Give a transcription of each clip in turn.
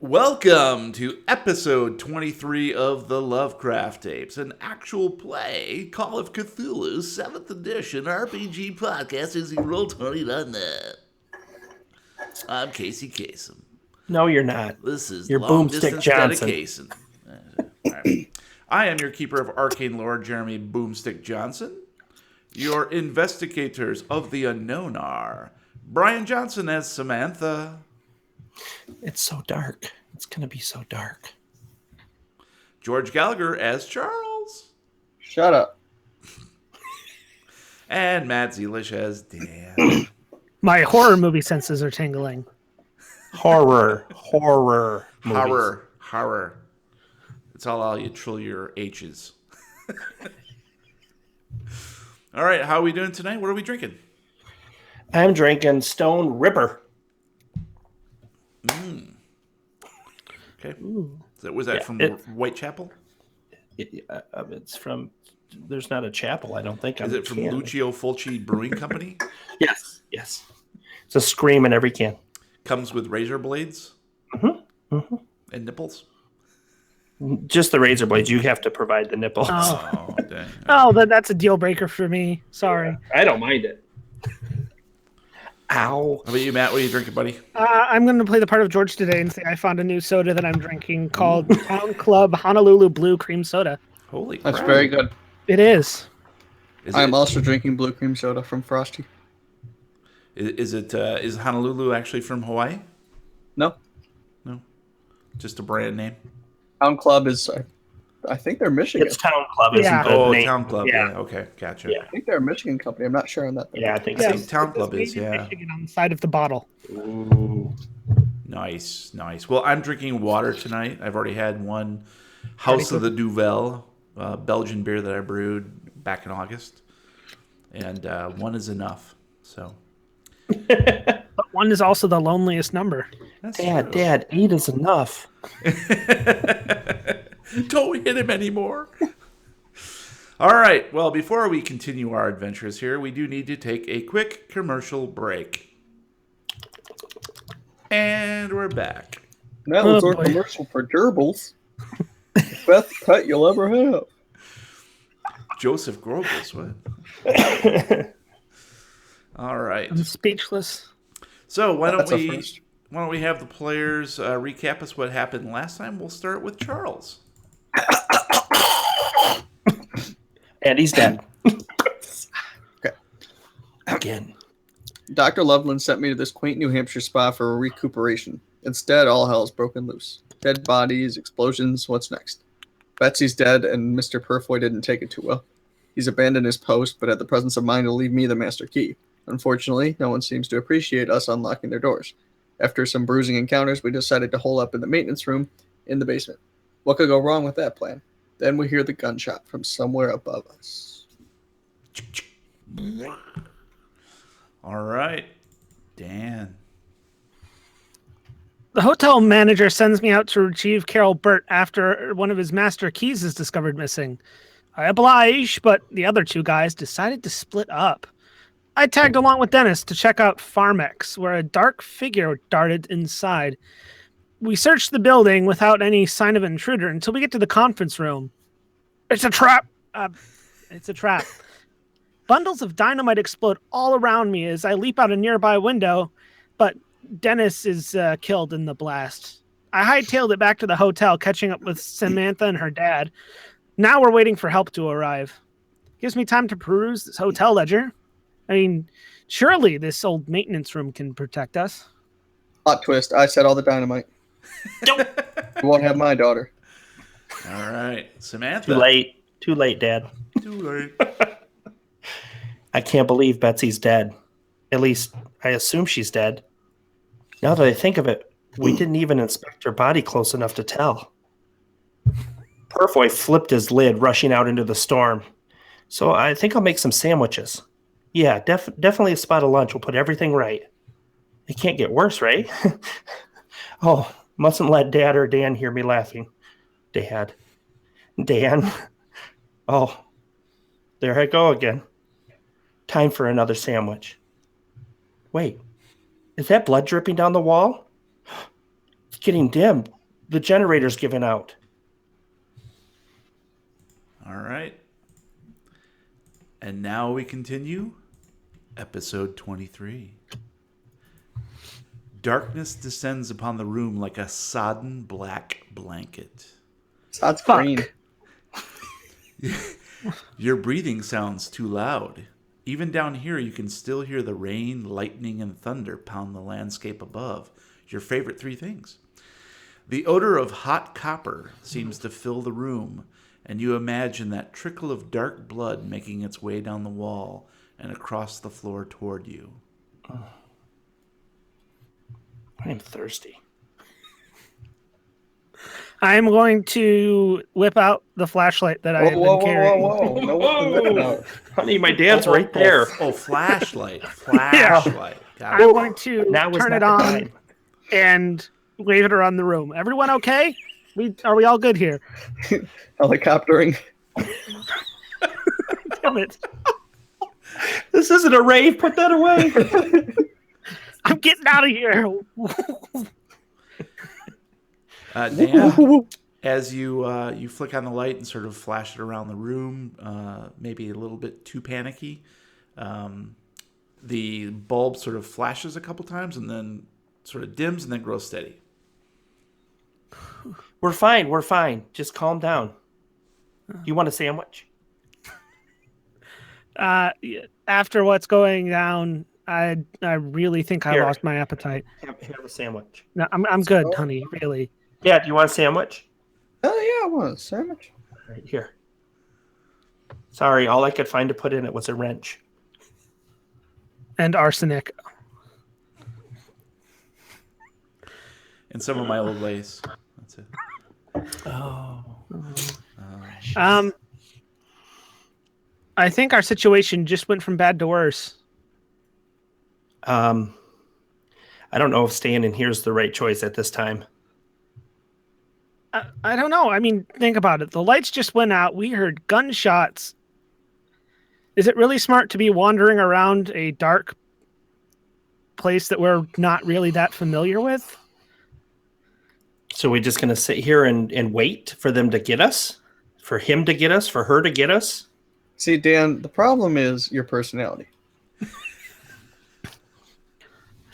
Welcome to episode 23 of the Lovecraft tapes, an actual play Call of Cthulhu 7th edition RPG podcast using Roll20.net. I'm Casey Kasem. No, you're not. This is You're Long Boomstick Distance Johnson. Dedication. All right. I am your keeper of arcane lore, Jeremy Boomstick Johnson. Your investigators of the unknown are Brian Johnson as Samantha. It's so dark. It's going to be so dark. George Gallagher as Charles. Shut up. And Matt Zealish as Dan. My horror movie senses are tingling. Horror movies. Horror. It's all you trill your H's. All right, how are we doing tonight? What are we drinking? I'm drinking Stone Ripper. Okay. Ooh. Was that from Whitechapel? It's from. There's not a chapel, I don't think. Is it from Lucio Fulci Brewing Company? Yes. It's a scream in every can. Comes with razor blades Mm-hmm. and nipples. Just the razor blades. You have to provide the nipples. Oh, dang. Oh, that's a deal breaker for me. Sorry. I don't mind it. Ow. How about you, Matt? What are you drinking, buddy? I'm going to play the part of George today and say I found a new soda that I'm drinking called Town Club Honolulu Blue Cream Soda. Holy crap. That's very good. It is. I'm also drinking blue cream soda from Frosty. Is Honolulu actually from Hawaii? No. Just a brand name? Town Club is, I think they're Michigan. It's Town Club, isn't Yeah. the name? Town Club. Yeah. Yeah. Okay, gotcha. Yeah. I think they're a Michigan company. I'm not sure on that. Yeah, I think I so. think Town Club It's is, made in yeah. Michigan on the side of the bottle. Ooh. Nice. Well, I'm drinking water tonight. I've already had one House of the Duvel Belgian beer that I brewed back in August, and one is enough. So But one is also the loneliest number. that's true. Dad, 8 is enough. Don't hit him anymore. All right. Well, before we continue our adventures here, we do need to take a quick commercial break. And we're back. That was Oh, our boy. commercial for gerbils. The best cut you'll ever have. Joseph Goebbels, what? All right. I'm speechless. So why don't That's a we first. have the players recap us what happened last time? We'll start with Charles. And he's dead. Okay. Again. Dr. Loveland sent me to this quaint New Hampshire spa for recuperation. Instead, all hell's broken loose. Dead bodies, explosions, what's next? Betsy's dead, and Mr. Purfoy didn't take it too well. He's abandoned his post, but had the presence of mind to leave me the master key. Unfortunately, no one seems to appreciate us unlocking their doors. After some bruising encounters, we decided to hole up in the maintenance room in the basement. What could go wrong with that plan? Then we hear the gunshot from somewhere above us. All right. Dan. The hotel manager sends me out to retrieve Carol Burt after one of his master keys is discovered missing. I oblige, but the other two guys decided to split up. I tagged along with Dennis to check out Pharmex, where a dark figure darted inside. We searched the building without any sign of an intruder until we get to the conference room. It's a trap! It's a trap. Bundles of dynamite explode all around me as I leap out a nearby window, but Dennis is killed in the blast. I hightailed it back to the hotel, catching up with Samantha and her dad. Now we're waiting for help to arrive. Gives me time to peruse this hotel ledger. I mean, surely this old maintenance room can protect us. Plot twist, I set all the dynamite. You won't have my daughter. All right. Samantha. Too late, Dad. Too late. I can't believe Betsy's dead. At least, I assume she's dead. Now that I think of it, we didn't even inspect her body close enough to tell. Purfoy flipped his lid, rushing out into the storm. So I think I'll make some sandwiches. Yeah, definitely a spot of lunch. We'll put everything right. It can't get worse, right? Oh, mustn't let Dad or Dan hear me laughing. Dan. Oh, there I go again. Time for another sandwich. Wait, is that blood dripping down the wall? getting dim. The generator's giving out. All right. And now we continue. Episode 23. Darkness descends upon the room like a sodden black blanket. That's green. Your breathing sounds too loud. Even down here, you can still hear the rain, lightning, and thunder pound the landscape above. Your favorite three things. The odor of hot copper seems to fill the room, and you imagine that trickle of dark blood making its way down the wall and across the floor toward you. I'm thirsty. I'm going to whip out the flashlight that I have been carrying. Whoa. No whipping that out. Honey, my dad's right there. Flashlight. Flashlight. Got it. I'm going to Now is turn not it the on time. and wave it around the room. Everyone okay? Are we all good here? Helicoptering. Damn it. This isn't a rave. Put that away. I'm getting out of here. Dan, as you flick on the light and sort of flash it around the room, maybe a little bit too panicky, the bulb sort of flashes a couple times and then sort of dims and then grows steady. We're fine. Just calm down. You want a sandwich? After what's going down, I really think I Here. lost my appetite. Have a sandwich. No, I'm good, honey. Really. Yeah, do you want a sandwich? Oh yeah, I want a sandwich. Right here. Sorry, all I could find to put in it was a wrench. And arsenic. And some of my old lace. That's it. I think our situation just went from bad to worse. I don't know if staying in here is the right choice at this time. I don't know. I mean, think about it. The lights just went out. We heard gunshots. Is it really smart to be wandering around a dark place that we're not really that familiar with? So we're just going to sit here and wait for them to get us? For him to get us? For her to get us? See, Dan, the problem is your personality.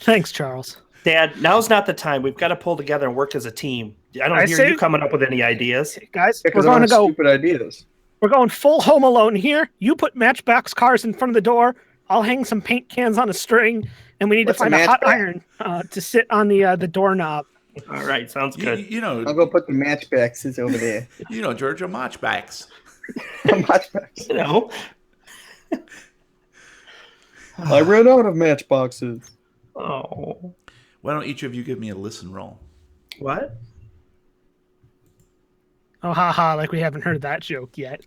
Thanks, Charles. Dad, now's not the time. We've got to pull together and work as a team. I don't I hear say- you coming up with any ideas. Guys, Because we're I going to have go. stupid ideas. We're going full Home Alone here. You put Matchbox cars in front of the door. I'll hang some paint cans on a string, and we need What's to a find a hot matchbox? iron to sit on the doorknob. All right, sounds good. You know, I'll go put the matchboxes over there. Georgia Matchbacks. Matchbox. You know? I ran out of matchboxes. Oh. Why don't each of you give me a listen roll? What? Oh, haha, like we haven't heard that joke yet.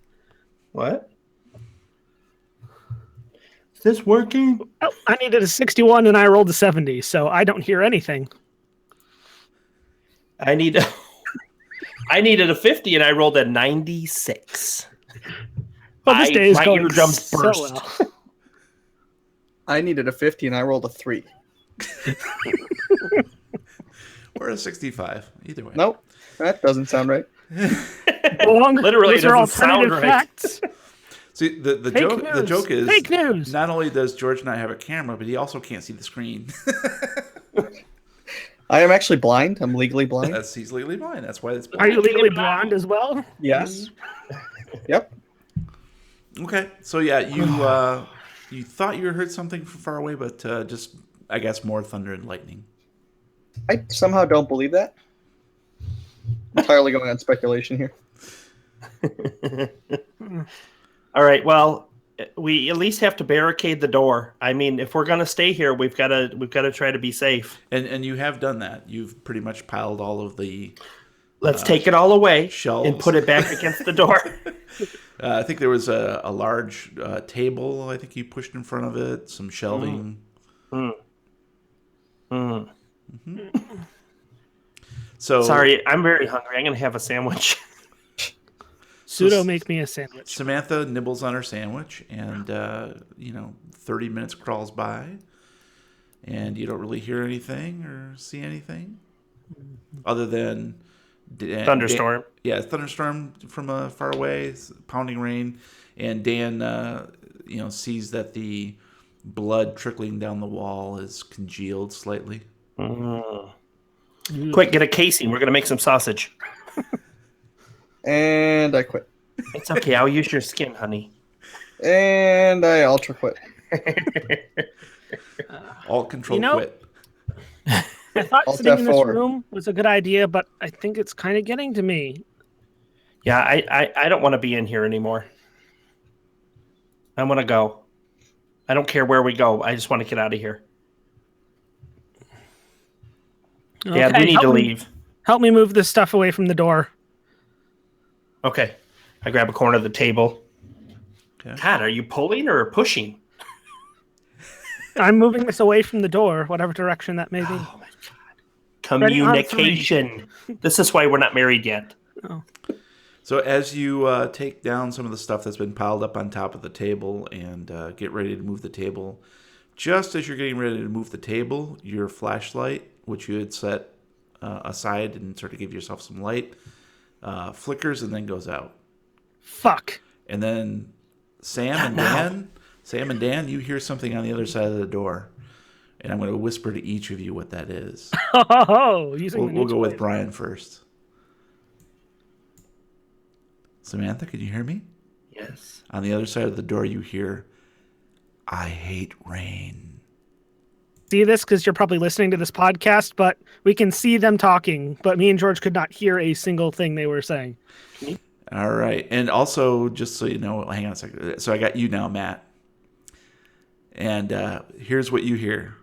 What? Is this working? Oh, I needed a 61 and I rolled a 70, so I don't hear anything. I needed a 50 and I rolled a 96. Well, this day is my going eardrums so burst. well. I needed a 50 and I rolled a 3. Or a 65. Either way. Nope, that doesn't sound right. Literally, Those it are doesn't sound alternative right. facts. See, the Fake joke news. is Fake news. not only does George not have a camera, but he also can't see the screen. I am actually blind. I'm legally blind. He's legally blind. That's why it's Are you legally blonde as well? Yes. Yep. Okay. So yeah, you thought you heard something from far away, but just I guess more thunder and lightning. I somehow don't believe that. Entirely going on speculation here. All right, well, we at least have to barricade the door. I mean, if we're going to stay here, we've got to try to be safe. And you have done that. You've pretty much piled all of the Let's take it all away shelves. and put it back against the door. I think there was a large table. I think you pushed in front of it. Some shelving. So Sorry, I'm very hungry. I'm going to have a sandwich. Pseudo make me a sandwich. Samantha nibbles on her sandwich, and 30 minutes crawls by, and you don't really hear anything or see anything. other than Thunderstorm. thunderstorm from far away, pounding rain, and Dan, sees that the blood trickling down the wall is congealed slightly. Quick, get a casing. We're gonna make some sausage. And I quit. It's okay. I'll use your skin, honey. And I ultra quit. All control quit. I thought Alt sitting in this F4. room was a good idea, but I think it's kind of getting to me. Yeah, I don't want to be in here anymore. I want to go. I don't care where we go. I just want to get out of here. Dad, we need to leave. Help me move this stuff away from the door. Okay. I grab a corner of the table. Okay. God, are you pulling or pushing? I'm moving this away from the door, whatever direction that may be. Oh my God. Communication. This is why we're not married yet. Oh. So as you take down some of the stuff that's been piled up on top of the table and get ready to move the table, just as you're getting ready to move the table, your flashlight, which you had set aside and sort of give yourself some light, flickers and then goes out. Fuck. And then Sam and Dan, you hear something on the other side of the door. And I'm going to whisper to each of you what that is. We'll go with Brian first. Samantha, can you hear me? Yes. On the other side of the door, you hear, "I hate rain." See this because you're probably listening to this podcast, but we can see them talking. But me and George could not hear a single thing they were saying. All right. And also, just so you know, hang on a second. So I got you now, Matt. And here's what you hear.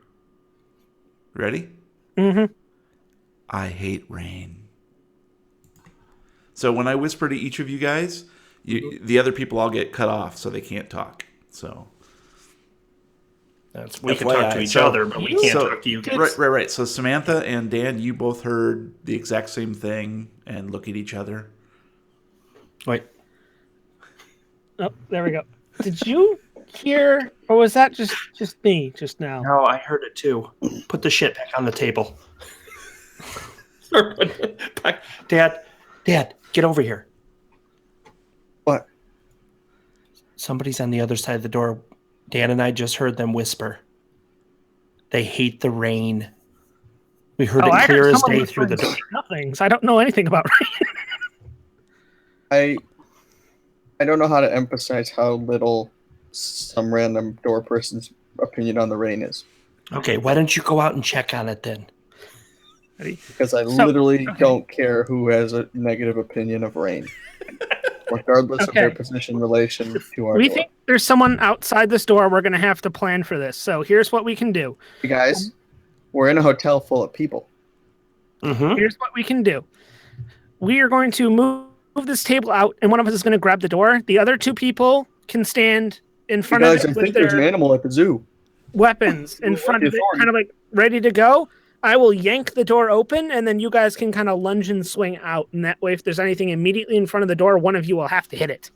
Ready? Mm-hmm. "I hate rain." So when I whisper to each of you guys, the other people all get cut off, so they can't talk. So we can talk to each other, but we can't talk to you guys. Right. So Samantha and Dan, you both heard the exact same thing and look at each other. Wait. Oh, there we go. Did you hear, or was that just me just now? No, I heard it too. Put the shit back on the table. Dad, get over here. What? Somebody's on the other side of the door. Dan and I just heard them whisper. They hate the rain. We heard it clear as day through the door. Nothing. So I don't know anything about rain. I don't know how to emphasize how little some random door person's opinion on the rain is. Okay, why don't you go out and check on it then? Because I literally don't care who has a negative opinion of rain, regardless of their position in relation to our door. Think there's someone outside this door. We're going to have to plan for this. So here's what we can do. You guys, we're in a hotel full of people. Mm-hmm. Here's what we can do. We are going to move this table out, and one of us is going to grab the door. The other two people can stand in front of it. I think there's an animal at the zoo. Weapons in front of it, kind of like ready to go. I will yank the door open, and then you guys can kind of lunge and swing out. And that way, if there's anything immediately in front of the door, one of you will have to hit it.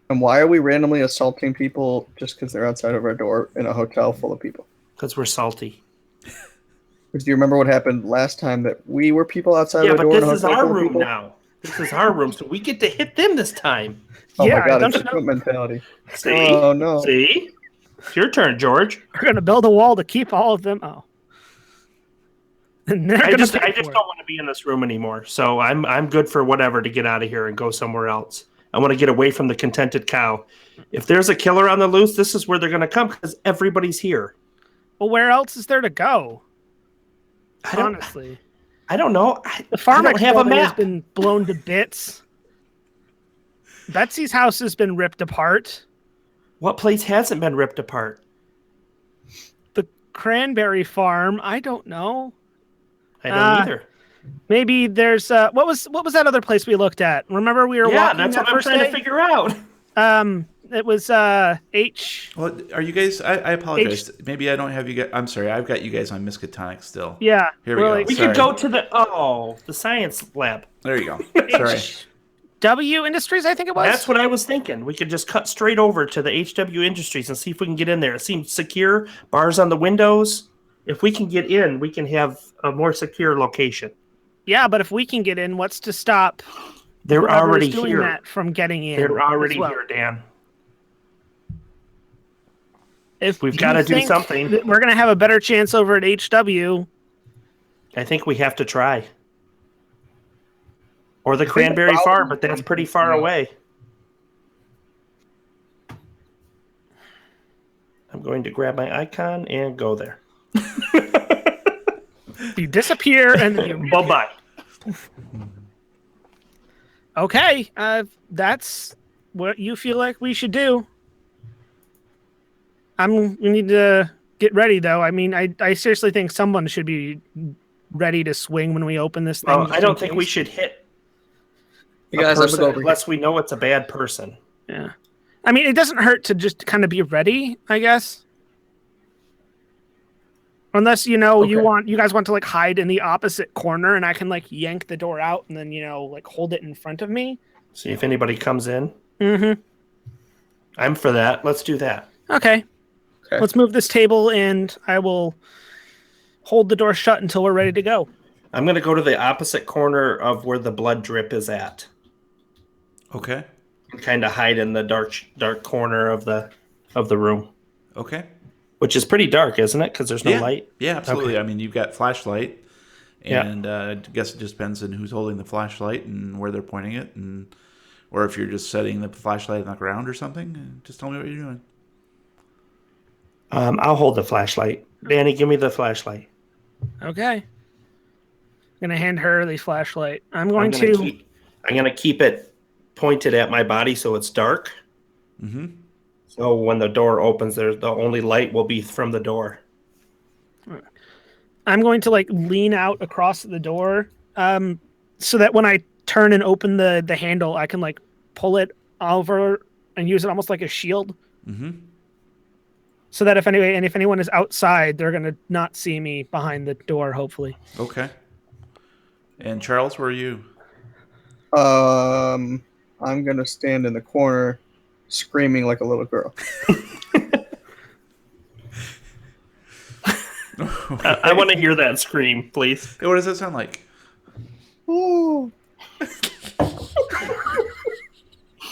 And why are we randomly assaulting people just because they're outside of our door in a hotel full of people? Because we're salty. Because do you remember what happened last time that we were people outside of our door? Yeah, but this is our room now. This is our room, so we get to hit them this time. Oh my God, it's a mentality. See? Oh no. See? It's your turn, George. We're going to build a wall to keep all of them. Oh. I just don't want to be in this room anymore. So I'm good for whatever to get out of here and go somewhere else. I want to get away from the contented cow. If there's a killer on the loose, this is where they're going to come because everybody's here. Well, where else is there to go? Honestly. I don't know. The farm I don't have a map. Has been blown to bits. Betsy's house has been ripped apart. What place hasn't been ripped apart? The cranberry farm. I don't know. I don't either. Maybe there's what was that other place we looked at? Remember we were walking that's that what I'm trying to figure out. It was H. Well, are you guys? I apologize. Maybe I don't have you guys. I'm sorry. I've got you guys on Miskatonic still. Yeah. Here we go. We could go to the science lab. There you go. Sorry. HW Industries, I think it was. That's what I was thinking. We could just cut straight over to the HW Industries and see if we can get in there. It seems secure. Bars on the windows. If we can get in, we can have a more secure location. Yeah, but if we can get in, what's to stop They're whoever already is doing here. that from getting in? They're already as well? here, Dan. If We've you got to do think something. that we're gonna have a better chance over at HW. I think we have to try. Or the Cranberry Farm, but that's pretty far away. I'm going to grab my icon and go there. You disappear and then you Bye-bye. Okay, that's what you feel like we should do. We need to get ready, though. I mean, I seriously think someone should be ready to swing when we open this thing. I don't think we should hit You guys have to go over here. unless we know it's a bad person. Yeah. I mean, it doesn't hurt to just kind of be ready, I guess. Unless, you guys want to like hide in the opposite corner and I can like yank the door out and then, like hold it in front of me. See if anybody comes in. Mm-hmm. I'm for that. Let's do that. Okay. Let's move this table and I will hold the door shut until we're ready to go. I'm going to go to the opposite corner of where the blood drip is at. Okay. And kind of hide in the dark corner of the room. Okay. Which is pretty dark, isn't it? Because there's no light. Yeah, absolutely. Okay. I mean, you've got flashlight, and I guess it just depends on who's holding the flashlight and where they're pointing it, or if you're just setting the flashlight on the ground or something. Just tell me what you're doing. I'll hold the flashlight. Danny, give me the flashlight. Okay. I'm gonna hand her the flashlight. I'm gonna keep it pointed at my body so it's dark. Mm-hmm. So when the door opens, the only light will be from the door. I'm going to like lean out across the door, so that when I turn and open the handle, I can like pull it over and use it almost like a shield. Mm-hmm. So that if anyone is outside, they're gonna not see me behind the door. Hopefully. Okay. And Charles, where are you? I'm gonna stand in the corner, screaming like a little girl. I want to hear that scream, please. Hey, what does that sound like? Oh.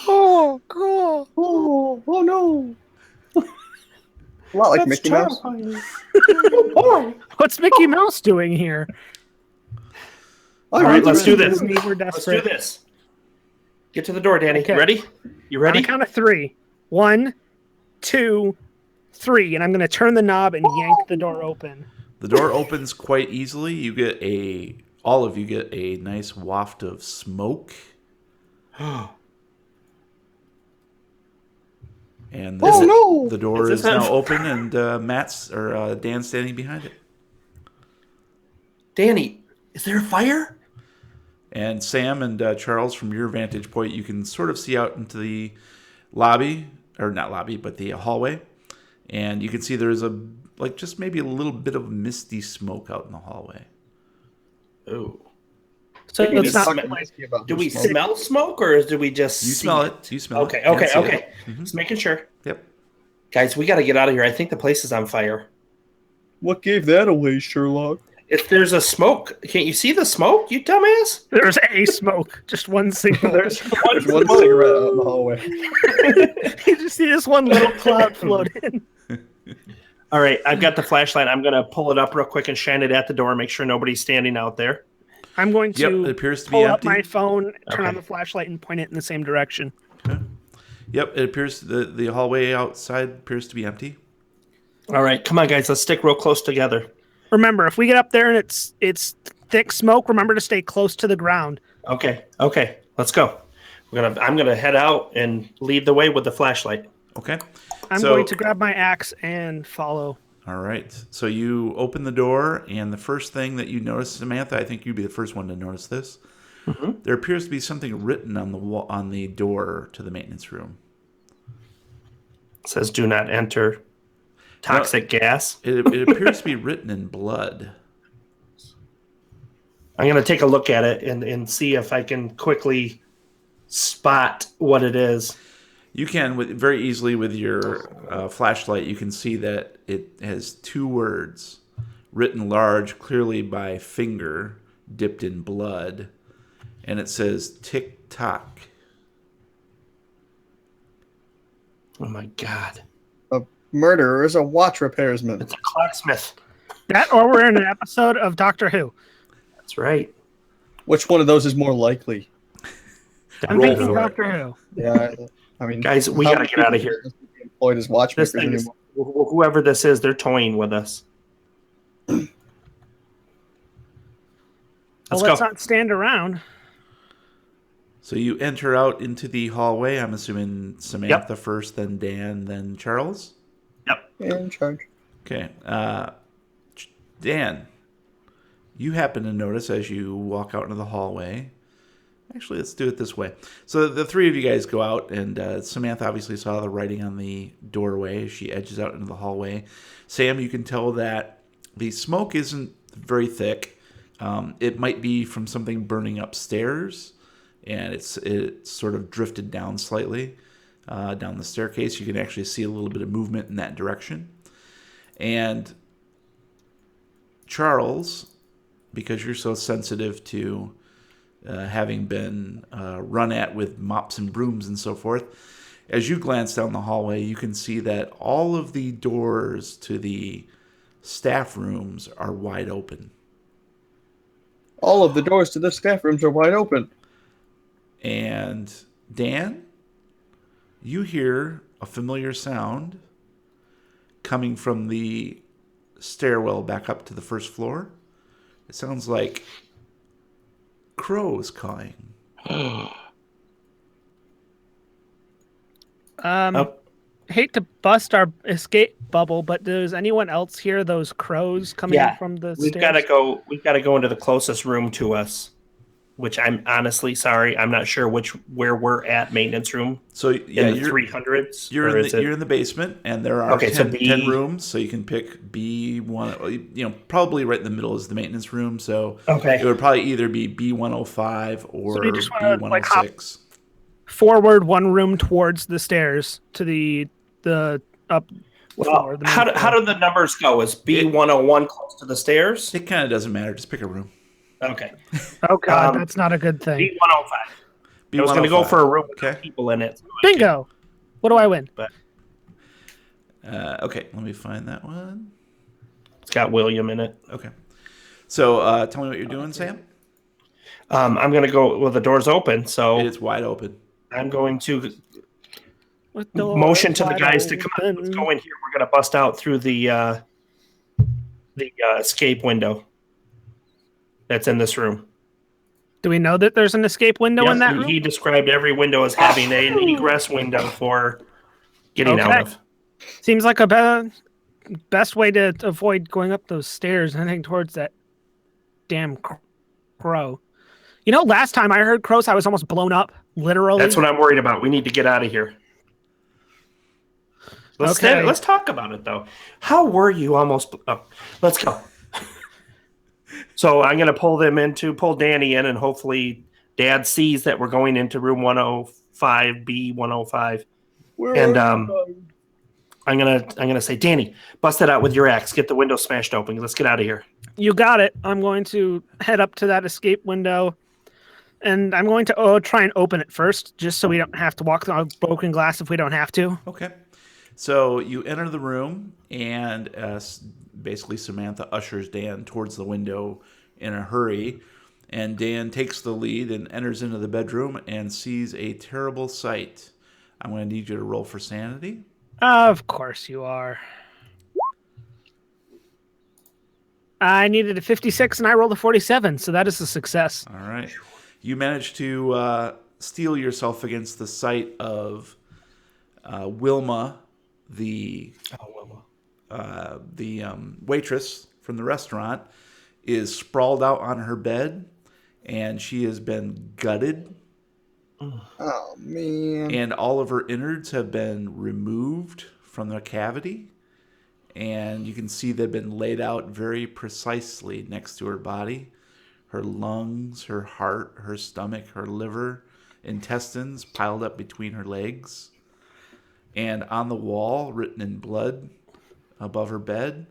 Oh, God. Oh no. A lot like Mickey Mouse. What's Mickey Mouse doing here? All right, let's do this. We're Let's do desperate. this. Get to the door, Danny. Okay. Ready? You ready? On a count of 3. 1, 2, 3, and I'm going to turn the knob and yank the door open. The door opens quite easily. All of you get a nice waft of smoke. And the door is now open, and Dan's standing behind it. Danny, is there a fire? And Sam and Charles, from your vantage point, you can sort of see out into the lobby, or not lobby, but the hallway. And you can see there's just maybe a little bit of misty smoke out in the hallway. Oh. So it's not do we smell smoke, or do we just You see smell it. You smell Okay, it. You okay, can see okay. it. Just making sure. Yep. Guys, we got to get out of here. I think the place is on fire. What gave that away, Sherlock? If there's a smoke, can't you see the smoke, you dumbass? There's a smoke, just one single. There's one cigarette out in the hallway. You just see this one little cloud float in. All right, I've got the flashlight. I'm going to pull it up real quick and shine it at the door, make sure nobody's standing out there. I'm going to it appears to be pull up empty. my phone, turn on the flashlight, and point it in the same direction. Okay. Yep, it appears the hallway outside appears to be empty. All right, come on, guys. Let's stick real close together. Remember, if we get up there and it's thick smoke, remember to stay close to the ground. Okay, let's go. I'm gonna head out and lead the way with the flashlight. Okay. I'm going to grab my axe and follow. All right. So you open the door, and the first thing that you notice, Samantha, I think you'd be the first one to notice this. Mm-hmm. There appears to be something written on the wall, on the door to the maintenance room. It says, "Do not enter." Toxic gas. It appears to be written in blood. I'm going to take a look at it and see if I can quickly spot what it is. You can very easily with your flashlight. You can see that it has 2 words written large, clearly by finger, dipped in blood. And it says, tick-tock. Oh my God. A murderer is a watch repairman. It's a clocksmith. That or we're in an episode of Doctor Who. That's right. Which one of those is more likely? I'm Roll thinking for it. Doctor Who. Yeah, I mean, Guys, we how gotta many get out of people here. are employed as This watchmakers thing is, anymore? whoever this is, they're toying with us. Well, Let's let's go. not stand around. So you enter out into the hallway. I'm assuming Samantha first, then Dan, then Charles. In charge. Okay. Dan, you happen to notice as you walk out into the hallway. Actually, let's do it this way. So the three of you guys go out, and Samantha obviously saw the writing on the doorway. She edges out into the hallway. Sam, you can tell that the smoke isn't very thick. It might be from something burning upstairs, and it's sort of drifted down slightly down the staircase. You can actually see a little bit of movement in that direction. And Charles, because you're so sensitive to having been run at with mops and brooms and so forth, as you glance down the hallway, you can see that all of the doors to the staff rooms are wide open. All of the doors to the staff rooms are wide open. And Dan, you hear a familiar sound coming from the stairwell back up to the first floor. It sounds like crows cawing. Hate to bust our escape bubble, but does anyone else hear those crows coming from the We've stairs? We've got to go into the closest room to us, which I'm honestly sorry. I'm not sure where we're at, maintenance room. So yeah, in the 300s. You're in the basement, and there are 10 rooms. So you can pick B1. Probably right in the middle is the maintenance room. So it would probably either be B105 or So you just wanna, B106. Forward one room towards the stairs to the up. Well, how do the numbers go? Is B101 close to the stairs? It kind of doesn't matter. Just pick a room. Okay. Oh God, that's not a good thing. B105. I was going to go for a room with people in it. Bingo. What do I win? But okay, let me find that one. It's got William in it. Okay. So tell me what you're doing, Sam. I'm going to go. Well, the door's open, so it's wide open. I'm going to motion to the guys to come on. Let's go in here. We're going to bust out through the escape window that's in this room. Do we know that there's an escape window in that room? He described every window as having an egress window for getting out of. Seems like a best way to avoid going up those stairs and heading towards that damn crow. Last time I heard crows, I was almost blown up, literally. That's what I'm worried about. We need to get out of here. Let's talk about it, though. How were you almost... Oh, let's go. So I'm going to pull Danny in, and hopefully Dad sees that we're going into room 105, B105. And I'm gonna say, Danny, bust it out with your axe. Get the window smashed open. Let's get out of here. You got it. I'm going to head up to that escape window, and I'm going to try and open it first, just so we don't have to walk through broken glass if we don't have to. Okay. So you enter the room, and basically Samantha ushers Dan towards the window in a hurry, and Dan takes the lead and enters into the bedroom and sees a terrible sight. I'm going to need you to roll for sanity. Of course you are. I needed a 56 and I rolled a 47, so that is a success. All right. You managed to steel yourself against the sight of Wilma, the waitress from the restaurant, is sprawled out on her bed, and she has been gutted. Oh, man. And all of her innards have been removed from the cavity. And you can see they've been laid out very precisely next to her body. Her lungs, her heart, her stomach, her liver, intestines piled up between her legs. And on the wall, written in blood above her bed,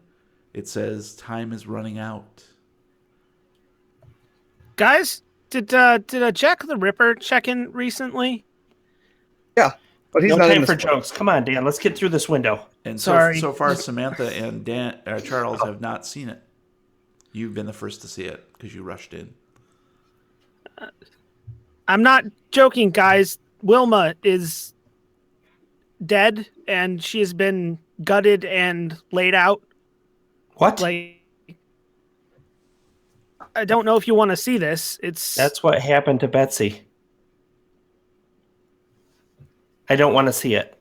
It says time is running out. Guys, did Jack the Ripper check in recently? Yeah, but he's No not in time this for one. jokes. Come on, Dan. Let's get through this window. And Sorry. so far, Samantha and Charles have not seen it. You've been the first to see it because you rushed in. I'm not joking, guys. Wilma is dead, and she has been gutted and laid out. What? Like, I don't know if you want to see this. That's what happened to Betsy. I don't want to see it.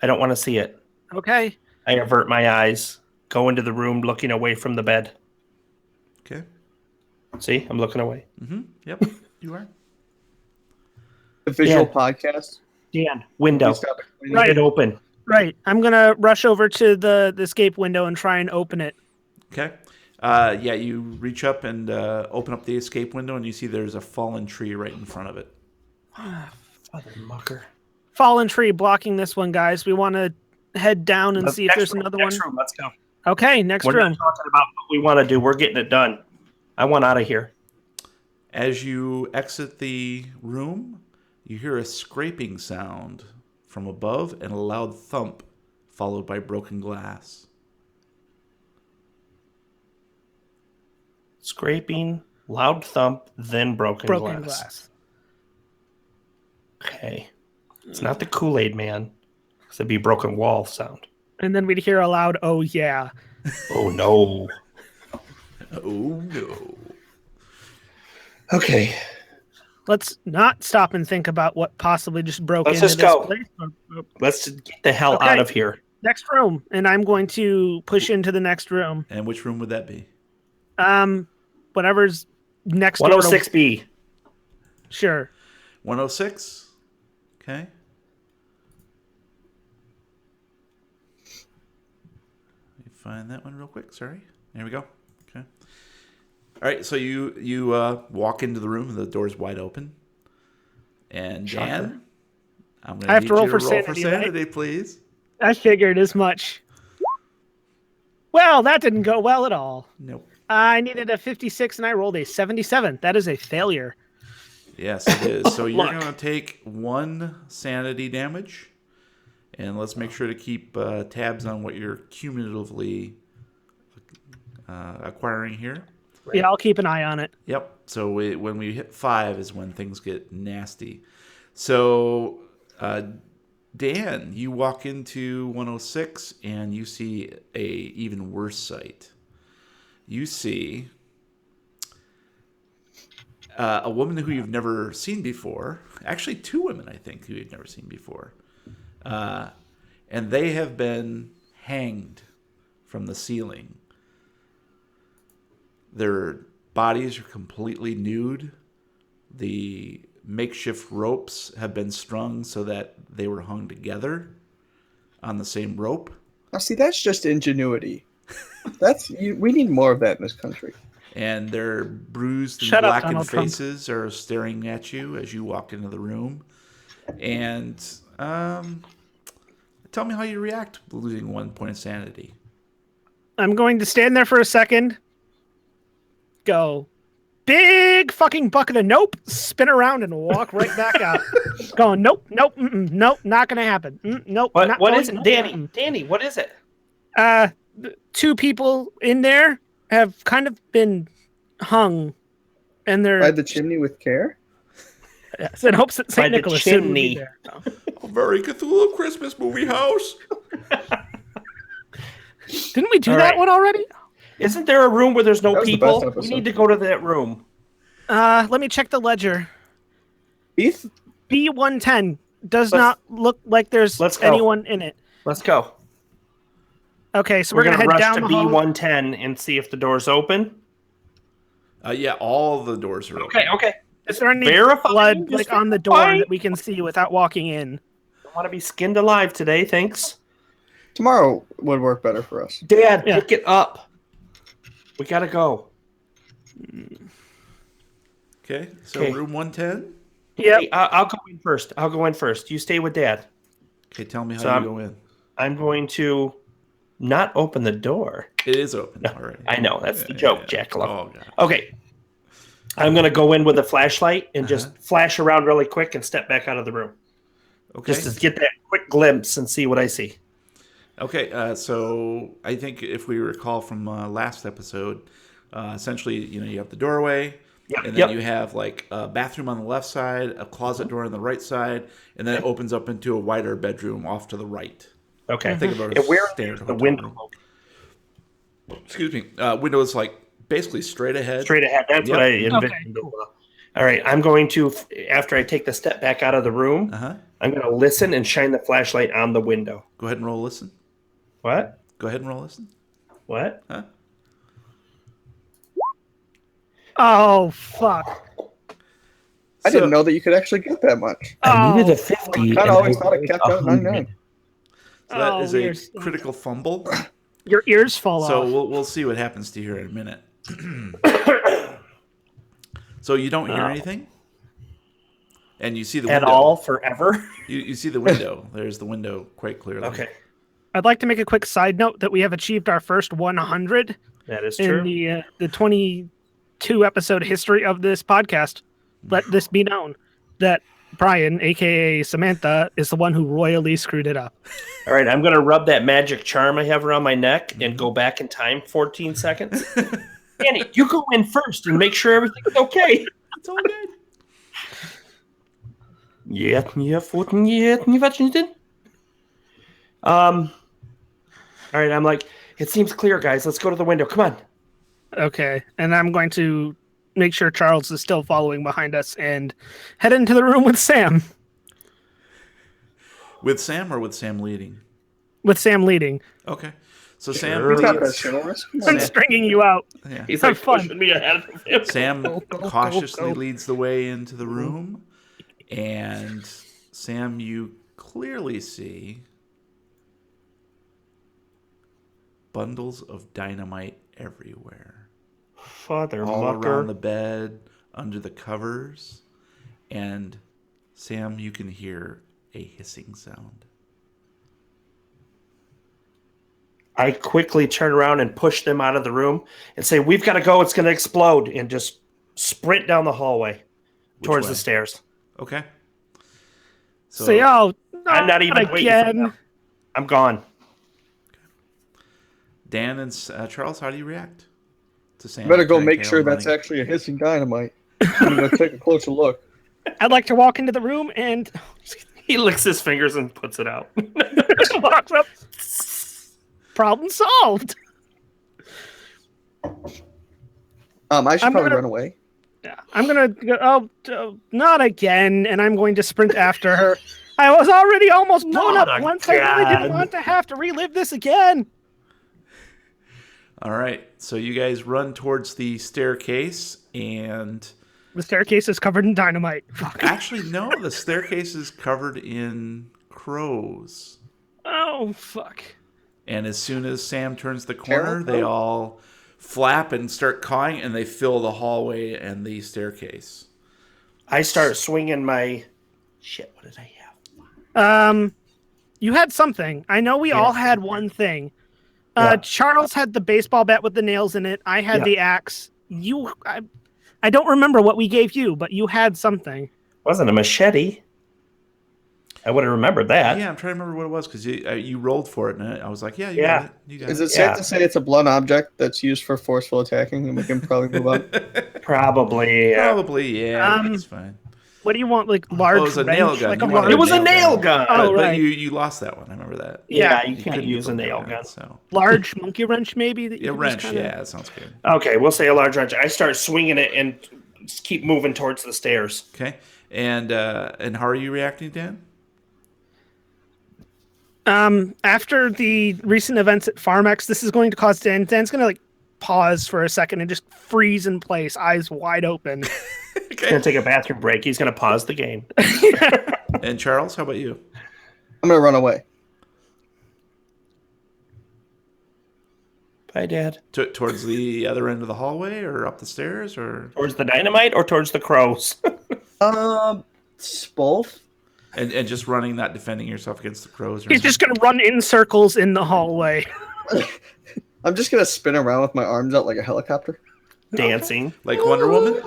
I don't want to see it. Okay. I avert my eyes, go into the room looking away from the bed. Okay. See, I'm looking away. Mm-hmm. Yep, you are. The visual Yeah. podcast. Dan, window. Right. Leave it open. Right. I'm gonna rush over to the escape window and try and open it. Okay. Yeah, you reach up and open up the escape window, and you see there's a fallen tree right in front of it. Father mucker. Fallen tree blocking this one, guys. We want to head down and see if there's another one. Next room. Let's go. Okay, next We're room. not talking about what we want to do. We're getting it done. I want out of here. As you exit the room, you hear a scraping sound from above and a loud thump, followed by broken glass. Scraping, loud thump, then broken Broken glass. glass. Okay. It's not the Kool-Aid man. It'd be broken wall sound. And then we'd hear a loud, "Oh yeah." Oh no. Oh no. Okay. Let's not stop and think about what possibly just broke Let's into just this go. place. Let's just get the hell Okay. out of here. Next room, and I'm going to push into the next room. And which room would that be? Whatever's next door. 106B. Sure. 106. Okay. Let me find that one real quick. Sorry. There we go. Okay. All right. So you walk into the room. The door's wide open. And Shocker. Dan, I'm going I have need to roll you for roll sanity, right? sanity, please. I figured as much. Well, that didn't go well at all. Nope. I needed a 56 and I rolled a 77. That is a failure. Yes, it is. So you're Luck. going to take 1 sanity damage. And let's make sure to keep tabs on what you're cumulatively acquiring here. Yeah, I'll keep an eye on it. Yep. So when we hit 5 is when things get nasty. So, Dan, you walk into 106 and you see a even worse sight. You see a woman who you've never seen before. Actually, 2 women, I think, who you've never seen before. And they have been hanged from the ceiling. Their bodies are completely nude. The makeshift ropes have been strung so that they were hung together on the same rope. Now, see, that's just ingenuity. We need more of that in this country. And their bruised and Shut up, blackened Donald Trump. faces are staring at you as you walk into the room. And tell me how you react losing 1 point of sanity. I'm going to stand there for a second. Go. Big fucking bucket of nope. Spin around and walk right back out. Going, nope, nope, nope, not going to happen. Nope. What not is going, it? nope, Danny, Danny, what is it? 2 people in there have kind of been hung, and they're Ride the chimney with care. in hopes that By Saint the Nicholas soon will be chimney. there. A very Cthulhu Christmas movie house. Didn't we do All that right. one already? Isn't there a room where there's no That was the people? best We episode. need to go to that room. Let me check the ledger. Beef? B110 does Let's- not look like there's let's go. anyone in it. Let's go. Okay, so We're we're going gonna to head rush down to the hall. B110 and see if the door's open. Yeah, all the doors are open. Okay. Is there any Verifying, blood just like on the door verifying. that we can see without walking in? I want to be skinned alive today, thanks. Tomorrow would work better for us. Dad, Yeah. pick it up. We got to go. Okay, so Okay. room 110. Yep. Hey, I'll go in first. You stay with Dad. Okay, tell me how So you I'm- go in. I'm going to not open the door. It is open No, already. I know. That's the joke, Jackalope. Oh, God. Okay. I'm going to go in with a flashlight and just flash around really quick and step back out of the room. Okay. Just to get that quick glimpse and see what I see. Okay, so I think if we recall from last episode, essentially, you have the doorway, and then you have like a bathroom on the left side, a closet door on the right side, and then it opens up into a wider bedroom off to the right. Okay. Think about And where standard is the hotel window? room. Excuse me. Window is like basically straight ahead. Straight ahead. That's what I envisioned. Okay, cool. All right. I'm going to, after I take the step back out of the room, I'm going to listen and shine the flashlight on the window. Go ahead and roll listen. What? Go ahead and roll listen. What? Huh? Oh, fuck. I didn't know that you could actually get that much. I needed a Oh, 50. I and always I thought it kept out 100. 99. So that is we're a critical fumble. Your ears fall So off. we'll see what happens to you here in a minute. So you don't hear anything? And you see the At window. all, forever? You see the window. There's the window quite clearly. Okay. I'd like to make a quick side note that we have achieved our first 100 That is in true. the 22 episode history of this podcast. Let this be known that Brian, aka Samantha, is the one who royally screwed it up. All right. I'm going to rub that magic charm I have around my neck and go back in time 14 seconds. Danny, you go in first and make sure everything's okay. It's all good. Yeah, 14 years. All right, I'm like, it seems clear, guys. Let's go to the window. Come on. Okay, and I'm going to make sure Charles is still following behind us and head into the room with Sam. With Sam or with Sam leading? With Sam leading. Okay. So Sam Sure. It's not that leads. chivalrous. Come on, I'm man. stringing you out. Yeah. He's Have like fun. pushing me ahead of him. Sam Go, go, go, cautiously go. leads the way into the room. And Sam, you clearly see bundles of dynamite everywhere. Father, All mucker. around the bed, under the covers. And Sam, you can hear a hissing sound. I quickly turn around and push them out of the room and say, we've got to go. It's going to explode. And just sprint down the hallway towards way? the stairs. Okay. Say, oh, I'm not even waiting for again. them. I'm gone. Dan and Charles, how do you react to Sam? Better go trying make to sure tail that's running? actually a hissing dynamite. I'm going to take a closer look. I'd like to walk into the room and He licks his fingers and puts it out. walks up. Problem solved. I should I'm probably gonna- run away. Yeah, I'm gonna go. Oh, not again! And I'm going to sprint after her. I was already almost blown Not up once. I really didn't again. want to have to relive this again. All right. So you guys run towards the staircase, and The staircase is covered in dynamite. Fuck. actually, no, the staircase is covered in crows. Oh fuck! And as soon as Sam turns the corner, Carol? they all flap and start cawing, and they fill the hallway and the staircase. I start swinging my... Shit, what did I have? You had something. I know we all had one thing. Charles had the baseball bat with the nails in it. I had the axe. I don't remember what we gave you, but you had something. Wasn't a machete. I would have remembered that. Yeah, I'm trying to remember what it was because you rolled for it, and I was like, yeah, you Yeah. got it. You got Is it. it safe to say it's a blunt object that's used for forceful attacking, and we can probably move on? Probably. Probably, yeah. That's fine. What do you want? Like large? Oh, it was a wrench? nail gun. Like You a wanted large, It was a nail nail gun. gun. Oh, But right. you lost that one. I remember that. Yeah, you couldn't can't use a get the nail gun. So. large monkey wrench, maybe. That you Yeah, could just wrench. kinda- Yeah, that sounds good. Okay, we'll say a large wrench. I start swinging it and just keep moving towards the stairs. Okay, and how are you reacting, Dan? After the recent events at Farmex, this is going to cause Dan's going to like pause for a second and just freeze in place, eyes wide open. He's going to take a bathroom break. He's going to pause the game. And Charles, how about you? I'm going to run away. Bye, Dad. Towards the other end of the hallway, or up the stairs, or Towards the dynamite or towards the crows? Both. and just running, not defending yourself against the crows. Or He's just going to run in circles in the hallway. I'm just gonna spin around with my arms out like a helicopter, Dancing. Like Wonder Woman?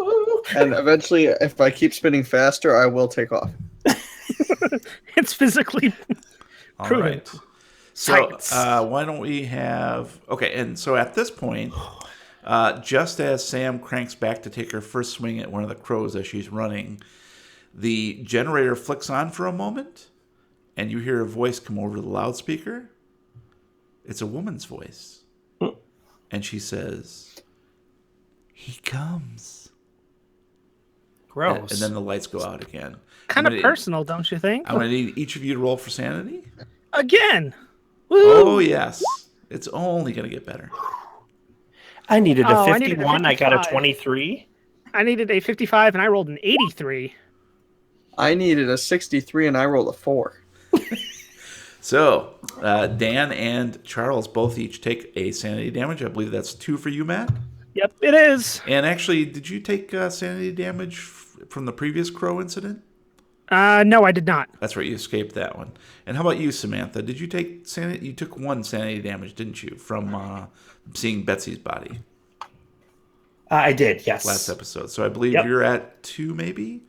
and eventually, if I keep spinning faster, I will take off. It's physically All proven. right. So Science. why don't we have... Okay, and so at this point, just as Sam cranks back to take her first swing at one of the crows as she's running, the generator flicks on for a moment, and you hear a voice come over the loudspeaker. It's a woman's voice. And she says, "He comes." Gross. And then the lights go out again. Kind of personal, don't you think? I'm going to need each of you to roll for sanity. Again. Woo! Oh, yes. It's only going to get better. I needed a Oh, 51. I got a 55. 23. I needed a 55 and I rolled an 83. I needed a 63 and I rolled a 4. So, Dan and Charles both each take a sanity damage. I believe that's 2 for you, Matt. Yep, it is. And actually, did you take sanity damage from the previous crow incident? No, I did not. That's right, you escaped that one. And how about you, Samantha? Did you take sanity? You took 1 sanity damage, didn't you, from seeing Betsy's body I did, yes. last episode? So I believe Yep. you're at 2, maybe?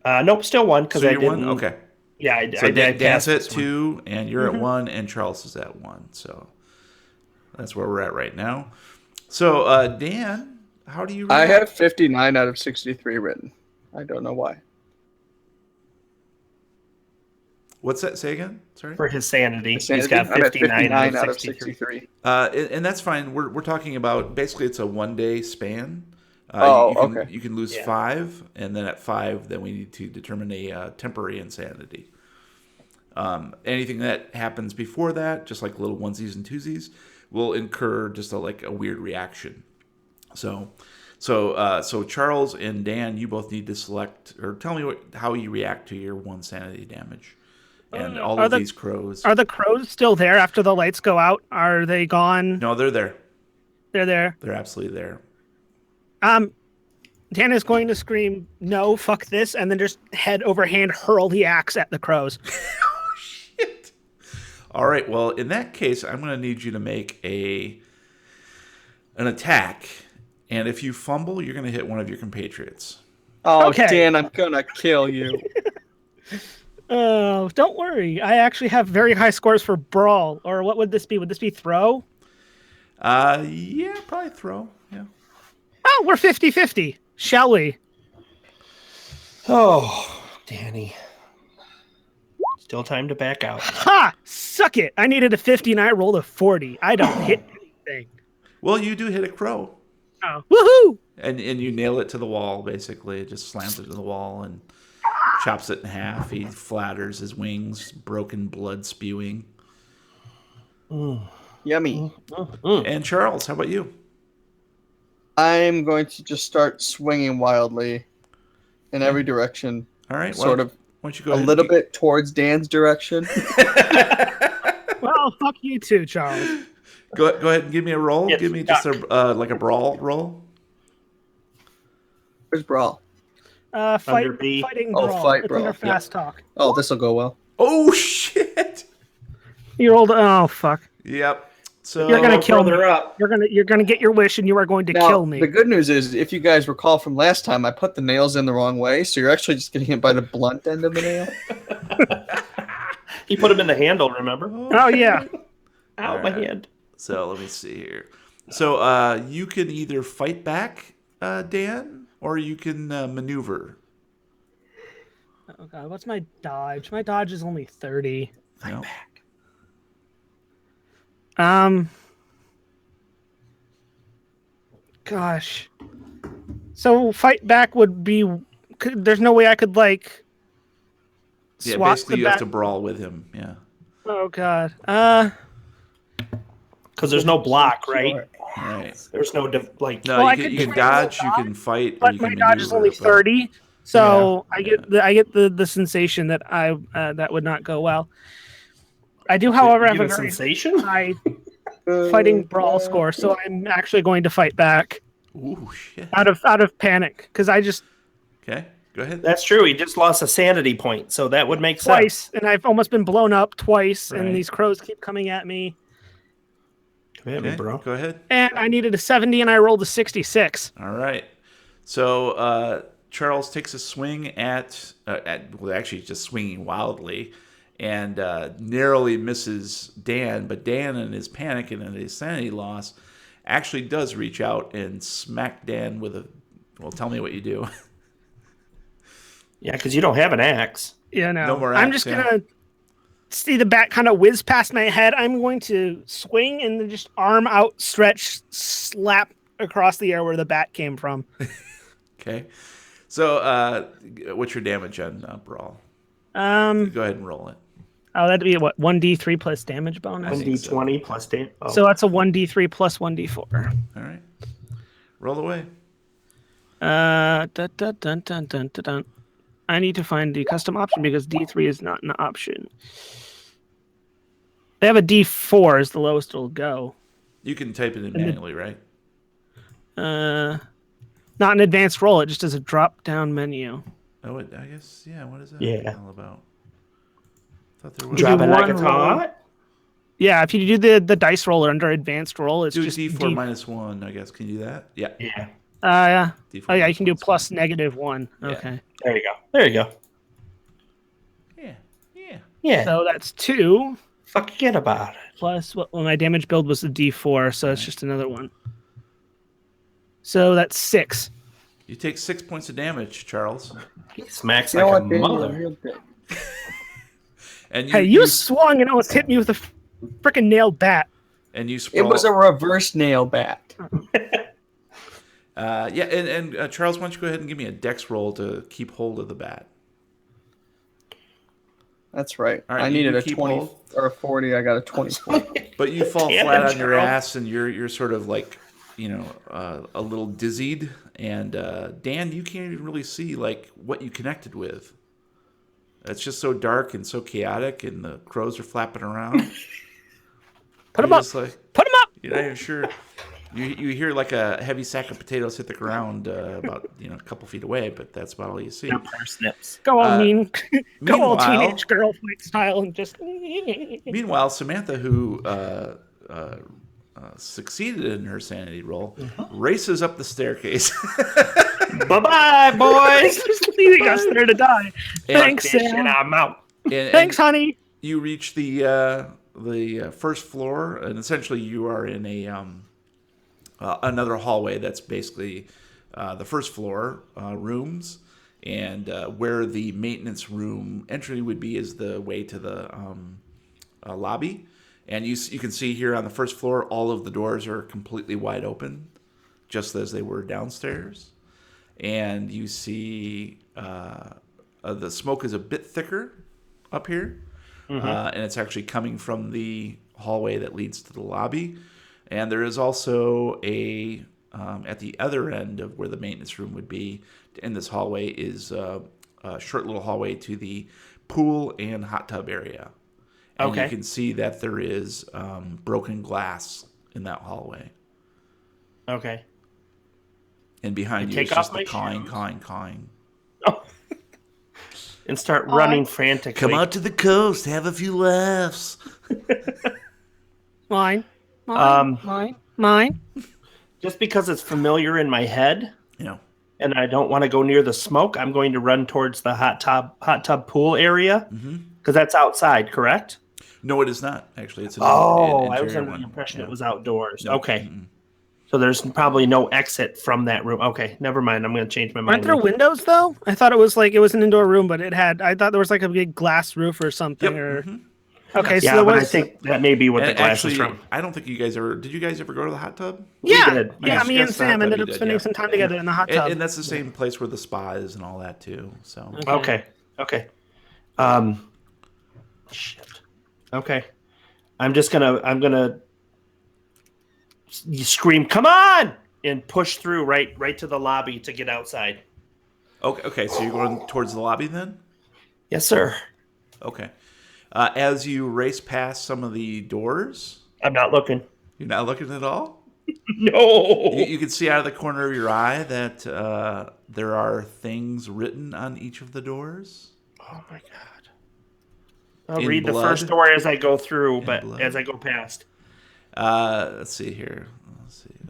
Nope, still 1 because So I you're didn't. 1? Okay. Yeah, So I Dan's passed at this one. 2, and you're at 1, and Charles is at 1. So that's where we're at right now. So, Dan, how do you I react? have 59 out of 63 written. I don't know why. What's that? Say again? Sorry. For his sanity. He's Sanity, got I'm at 59 out of 63. 63. And that's fine. We're talking about basically it's a 1-day span. Okay. You can lose 5, and then at 5, then we need to determine a temporary insanity. Anything that happens before that, just like little onesies and twosies, will incur just a weird reaction. So Charles and Dan, you both need to select or tell me how you react to your 1 sanity damage. And all of these crows. Are the crows still there after the lights go out? Are they gone? No, they're there. They're there. They're absolutely there. Dan is going to scream, "No, fuck this," and then just head over hand hurl the axe at the crows. Shit. All right. Well, in that case, I'm going to need you to make an attack, and if you fumble, you're going to hit one of your compatriots. Oh, Okay. Dan, I'm gonna kill you. Oh, don't worry. I actually have very high scores for brawl. Or what would this be? Would this be throw? Yeah, probably throw. Yeah. Oh, we're 50-50. Shall we? Oh, Danny. Still time to back out. Ha! Suck it. I needed a 50 and I rolled a 40. I don't hit anything. Well, you do hit a crow, Oh, woohoo! and you nail it to the wall. Basically, it just slams it to the wall and chops it in half. He flatters his wings, broken blood spewing. Yummy. And Charles, how about you? I'm going to just start swinging wildly in every direction. All right. Sort of Why don't you go a ahead little bit towards Dan's direction. Well, fuck you too, Charles. Go ahead and give me a roll. Get Give me just stuck. a brawl roll. Where's Brawl? Fighting Oh, brawl. fight It's brawl. under fast talk. Oh, this will go well. Oh shit! You rolled. Oh fuck! Yep. So You're gonna kill me. Further up. You're gonna get your wish, and you are going to Now, kill me. the good news is, if you guys recall from last time, I put the nails in the wrong way, so you're actually just getting hit by the blunt end of the nail. He put him in the handle, remember? Oh yeah. Ow, my hand. So let me see here. So you can either fight back, Dan, or you can maneuver. Oh god, what's my dodge? My dodge is only 30. No? Gosh. So fight back would be. There's no way I could like. Yeah, swat basically the you have bat- to brawl with him. Yeah. Oh god. Because there's no block, right? All right. There's no, No, Well, you can dodge, you can fight, or But you my can dodge is maneuver, only but- 30, so Yeah, I get the sensation that that would not go well. I do, however, have You a get a very sensation? high fighting brawl score, so I'm actually going to fight back Ooh, shit. out of panic because I just Okay, go ahead. That's true. He just lost a sanity point, so that would make sense. twice, and I've almost been blown up twice, Right. and these crows keep coming at me. Hit me, bro. Go ahead. And I needed a 70, and I rolled a 66. All right. So Charles takes a swing well, actually, just swinging wildly, and narrowly misses Dan. But Dan, in his panic and in his sanity loss, actually does reach out and smack Dan with a. Well, tell me what you do. Yeah, because you don't have an axe. Yeah, no. No more I'm axe, just gonna see the bat kind of whiz past my head. I'm going to swing and then just arm outstretched, slap across the air where the bat came from. Okay. So, what's your damage on Brawl? Go ahead and roll it. Oh, that'd be what, 1d3 plus damage bonus? 1d20 plus damage. Oh. So that's a 1d3 plus 1d4. All right. Roll away. Dun, dun, dun, dun, dun, dun, dun. I need to find the custom option because D3 is not an option. They have a D4 is the lowest it'll go. You can type it in manually, right? Not an advanced roll. It just does a drop-down menu. Oh, I guess, yeah. What is that all about? I thought there was Drop it like a one tot? Yeah, if you do the dice roller under advanced roll, it's do just D4 minus 1, I guess. Can you do that? Yeah. Yeah. Yeah. D4 Oh, yeah, you can do minus plus -1. Yeah. Okay. There you go. There you go. Yeah. Yeah. So that's 2 Forget about it. plus what? Well, my damage build was a D4, so it's just another one. So that's 6. You take 6 points of damage, Charles. He smacks You know like what, a Dan? You're a mother. real dick. And Hey, you swung and almost hit me with a freaking nailed bat. and you sprawl. It was a reverse nail bat. Yeah, and Charles, why don't you go ahead and give me a dex roll to keep hold of the bat? That's right. All right, I you needed a keep 20 hold. or a 40. I got a 24. But you fall Damn flat it, on your Charles. ass, and you're sort of like, a little dizzied. And Dan, you can't even really see like what you connected with. It's just so dark and so chaotic, and the crows are flapping around. Put him You're up. just like, Put him up. you're not even sure. You hear like a heavy sack of potatoes hit the ground about a couple feet away, but that's about all you see. Parsnips. Go on, go all meanwhile- teenage girl fight style and just. Meanwhile, Samantha, who succeeded in her sanity roll, races up the staircase. Bye-bye, boys. Just leaving us there to die. Thanks, Fish Sam. and I'm out. And Thanks, honey. You reach the first floor, and essentially you are in another hallway that's basically the first floor rooms, and where the maintenance room entry would be is the way to the lobby. And you can see here on the first floor, all of the doors are completely wide open, just as they were downstairs. And you see the smoke is a bit thicker up here, and it's actually coming from the hallway that leads to the lobby. And there is also at the other end of where the maintenance room would be in this hallway is a short little hallway to the pool and hot tub area. And Okay. you can see that there is broken glass in that hallway. Okay. And behind you take is just off the my cawing. And start running frantically. Come out to the coast, have a few laughs. Mine. Um, Mine. Just because it's familiar in my head, You know, and I don't want to go near the smoke, I'm going to run towards the hot tub pool area because that's outside, correct? no, it is not actually. It's an I was interior under one. the impression Yeah. it was outdoors. No. Okay, so there's probably no exit from that room. Okay, never mind. I'm going to change my mind. Aren't there windows though? I thought it was an indoor room, but I thought there was like a big glass roof or something. Yep. Or okay, so Yeah, there but I was. think that may be what the And glass actually, is from. I don't think you guys ever. Did you guys ever go to the hot tub? Yeah, did. yeah. Yes, Me yes, and the Sam hot tub ended you up did, spending yeah. some time together in the hot tub. And that's the same place where the spa is and all that too. So Okay. Shit. Okay. I'm gonna scream, "Come on!" and push through right to the lobby to get outside. okay. So you're going towards the lobby then? Yes, sir. Okay. As you race past some of the doors, I'm not looking. you're not looking at all. No. You can see out of the corner of your eye that there are things written on each of the doors. Oh my god. I'll In read the blood? first door as I go through, but blood? as I go past. Let's see here.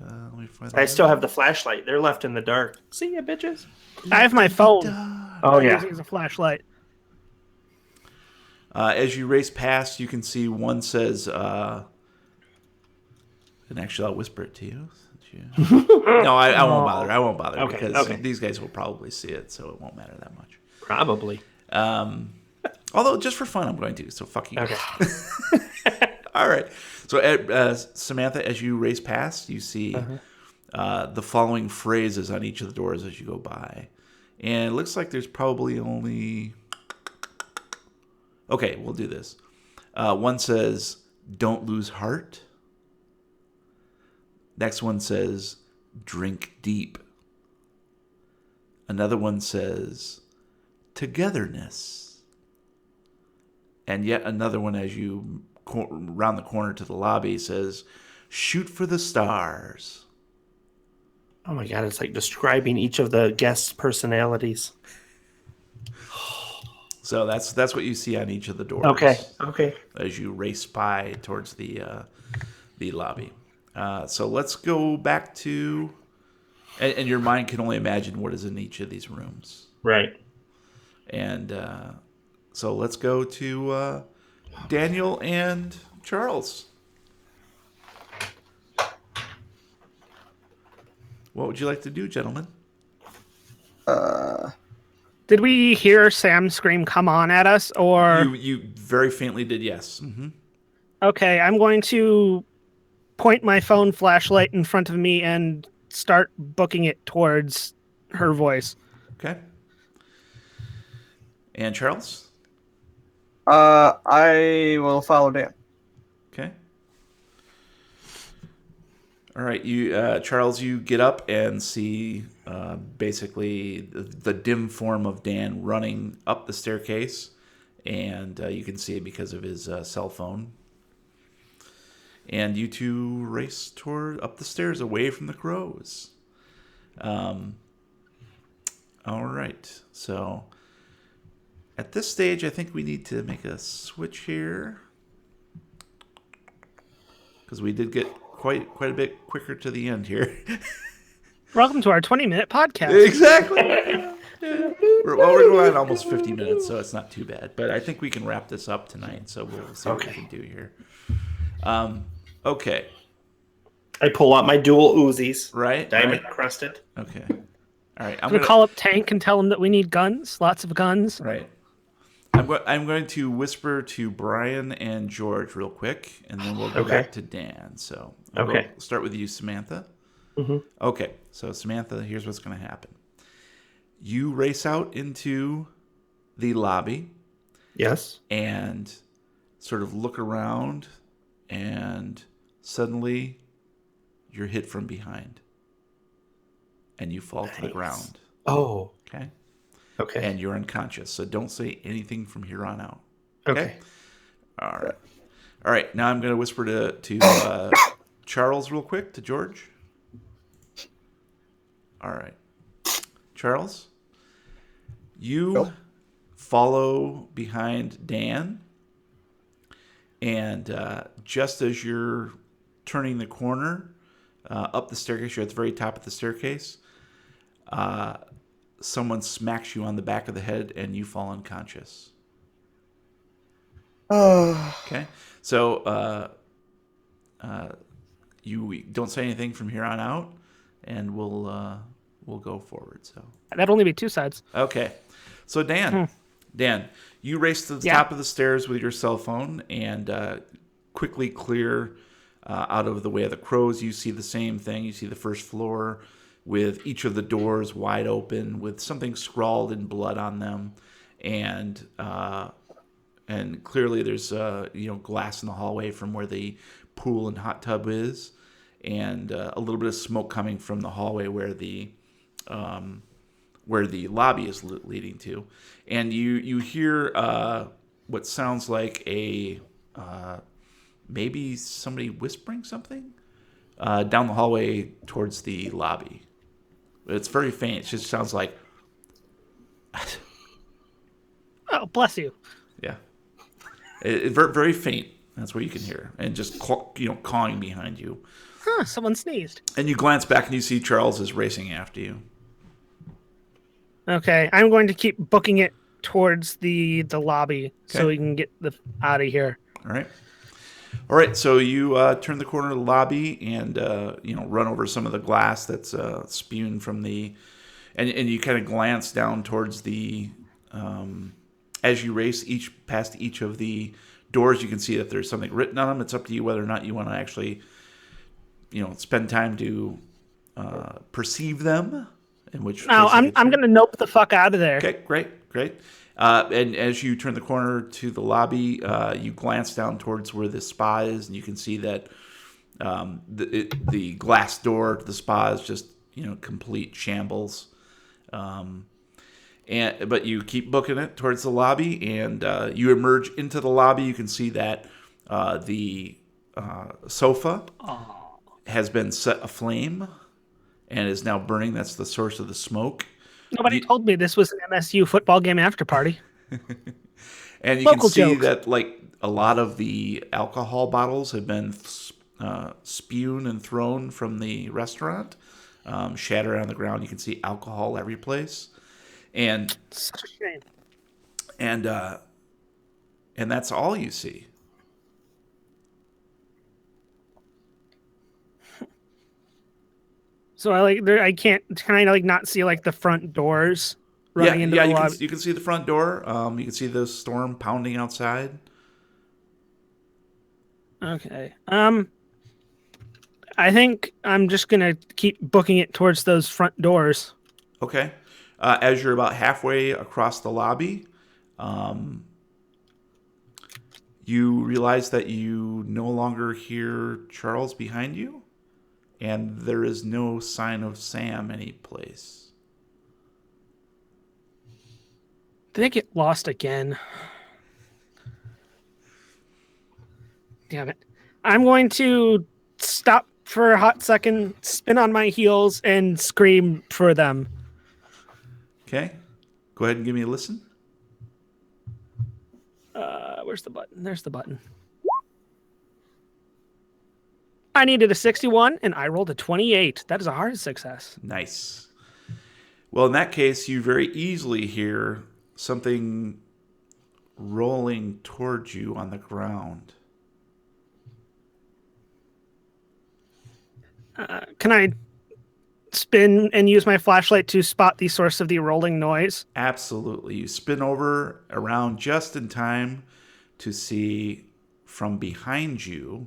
Let me find I still have the flashlight. They're left in the dark. See ya, bitches. I have my phone. Oh, I'm yeah. using it as a flashlight. As you race past, you can see one says, and actually I'll whisper it to you. No, I won't bother. I won't bother Okay, because okay. these guys will probably see it, so it won't matter that much. Probably. Although, just for fun, I'm going to, so fuck you. Okay. All right. So, Samantha, as you race past, you see the following phrases on each of the doors as you go by. And it looks like there's probably only... Okay, we'll do this. One says, "Don't lose heart." Next one says, "Drink deep." Another one says, "Togetherness." And yet another one, as you round the corner to the lobby, says, "Shoot for the stars." Oh my god, it's like describing each of the guests' personalities. So that's what you see on each of the doors. Okay. As you race by towards the lobby. So let's go back to, and your mind can only imagine what is in each of these rooms. Right. And so let's go to Daniel and Charles. What would you like to do, gentlemen? Did we hear Sam scream, "Come on" at us, or? You very faintly did, yes. Mm-hmm. Okay, I'm going to point my phone flashlight in front of me and start booking it towards her voice. Okay. And Charles? I will follow Dan. Okay. All right, you Charles, you get up and see basically the dim form of Dan running up the staircase, and you can see it because of his cell phone. And you two race up the stairs away from the crows. All right, so at this stage, I think we need to make a switch here because we did get quite a bit quicker to the end here. Welcome to our 20-minute podcast. Exactly. Yeah. We're going on almost 50 minutes, so it's not too bad. But I think we can wrap this up tonight, so we'll see what we can do here. Okay. I pull out my dual Uzis. Right. Diamond right. crusted. Okay. All right. I'm going to call up Tank and tell him that we need guns, lots of guns. Right. I'm going to whisper to Brian and George real quick, and then we'll go back to Dan. So we'll start with you, Samantha. Mm-hmm. Okay, so Samantha, here's what's going to happen. You race out into the lobby. Yes. And sort of look around, and suddenly you're hit from behind. And you fall to the ground. Oh. Okay? Okay. And you're unconscious, so don't say anything from here on out. Okay. All right. Now I'm going to whisper to Charles real quick, to George. All right. Charles, you follow behind Dan, and just as you're turning the corner up the staircase, you're at the very top of the staircase, someone smacks you on the back of the head and you fall unconscious. Okay, so you don't say anything from here on out, and we'll go forward. So that'd only be two sides. Okay, so Dan, you race to the top of the stairs with your cell phone and quickly clear out of the way of the crows. You see the same thing. You see the first floor with each of the doors wide open with something scrawled in blood on them, and clearly there's glass in the hallway from where the pool and hot tub is, and a little bit of smoke coming from the hallway where the lobby is leading to, and you hear what sounds like a maybe somebody whispering something down the hallway towards the lobby. It's very faint. It just sounds like... Oh, bless you. Yeah. Very, very faint. That's what you can hear, and just cawing behind you. Huh, someone sneezed. And you glance back and you see Charles is racing after you. Okay, I'm going to keep booking it towards the lobby so we can get out of here. All right. So you turn the corner of the lobby and run over some of the glass that's spewing from the, and you kind of glance down towards the, as you race past each of the doors, you can see that there's something written on them. It's up to you whether or not you want to actually, spend time to perceive them. No, I'm going to nope the fuck out of there. Okay, great. And as you turn the corner to the lobby, you glance down towards where the spa is, and you can see that the glass door to the spa is just complete shambles. But you keep booking it towards the lobby, and you emerge into the lobby. You can see that the sofa has been set aflame and is now burning. That's the source of the smoke. Nobody told me this was an MSU football game after party. And you Local can see jokes. that a lot of the alcohol bottles have been spewed and thrown from the restaurant, shattered on the ground. You can see alcohol every place, and Such a shame. and that's all you see. So I can't. Can I not see the front doors running into the lobby? You can see the front door. You can see the storm pounding outside. Okay. I think I'm just gonna keep booking it towards those front doors. Okay. As you're about halfway across the lobby, you realize that you no longer hear Charles behind you, and there is no sign of Sam anyplace. Did I get lost again? Damn it. I'm going to stop for a hot second, spin on my heels, and scream for them. Okay. Go ahead and give me a listen. Where's the button? There's the button. I needed a 61, and I rolled a 28. That is a hard success. Nice. Well, in that case, you very easily hear something rolling towards you on the ground. Can I spin and use my flashlight to spot the source of the rolling noise? Absolutely. You spin over around just in time to see from behind you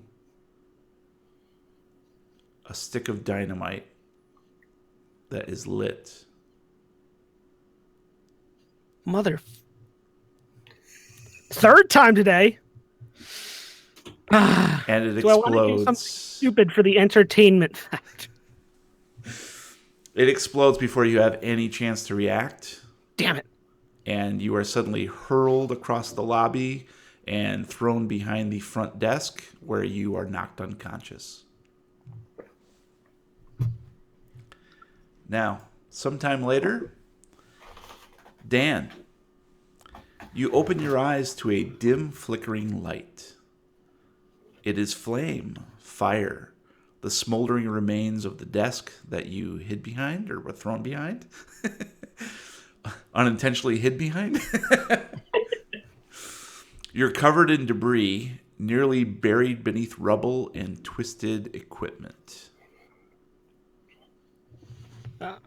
a stick of dynamite that is lit. Third time today. And it Do I want to do something explodes. stupid for the entertainment factor? It explodes before you have any chance to react. Damn it. And you are suddenly hurled across the lobby and thrown behind the front desk where you are knocked unconscious. Now, sometime later, Dan, you open your eyes to a dim flickering light. It is flame, fire, the smoldering remains of the desk that you hid behind or were thrown behind. Unintentionally hid behind. You're covered in debris, nearly buried beneath rubble and twisted equipment.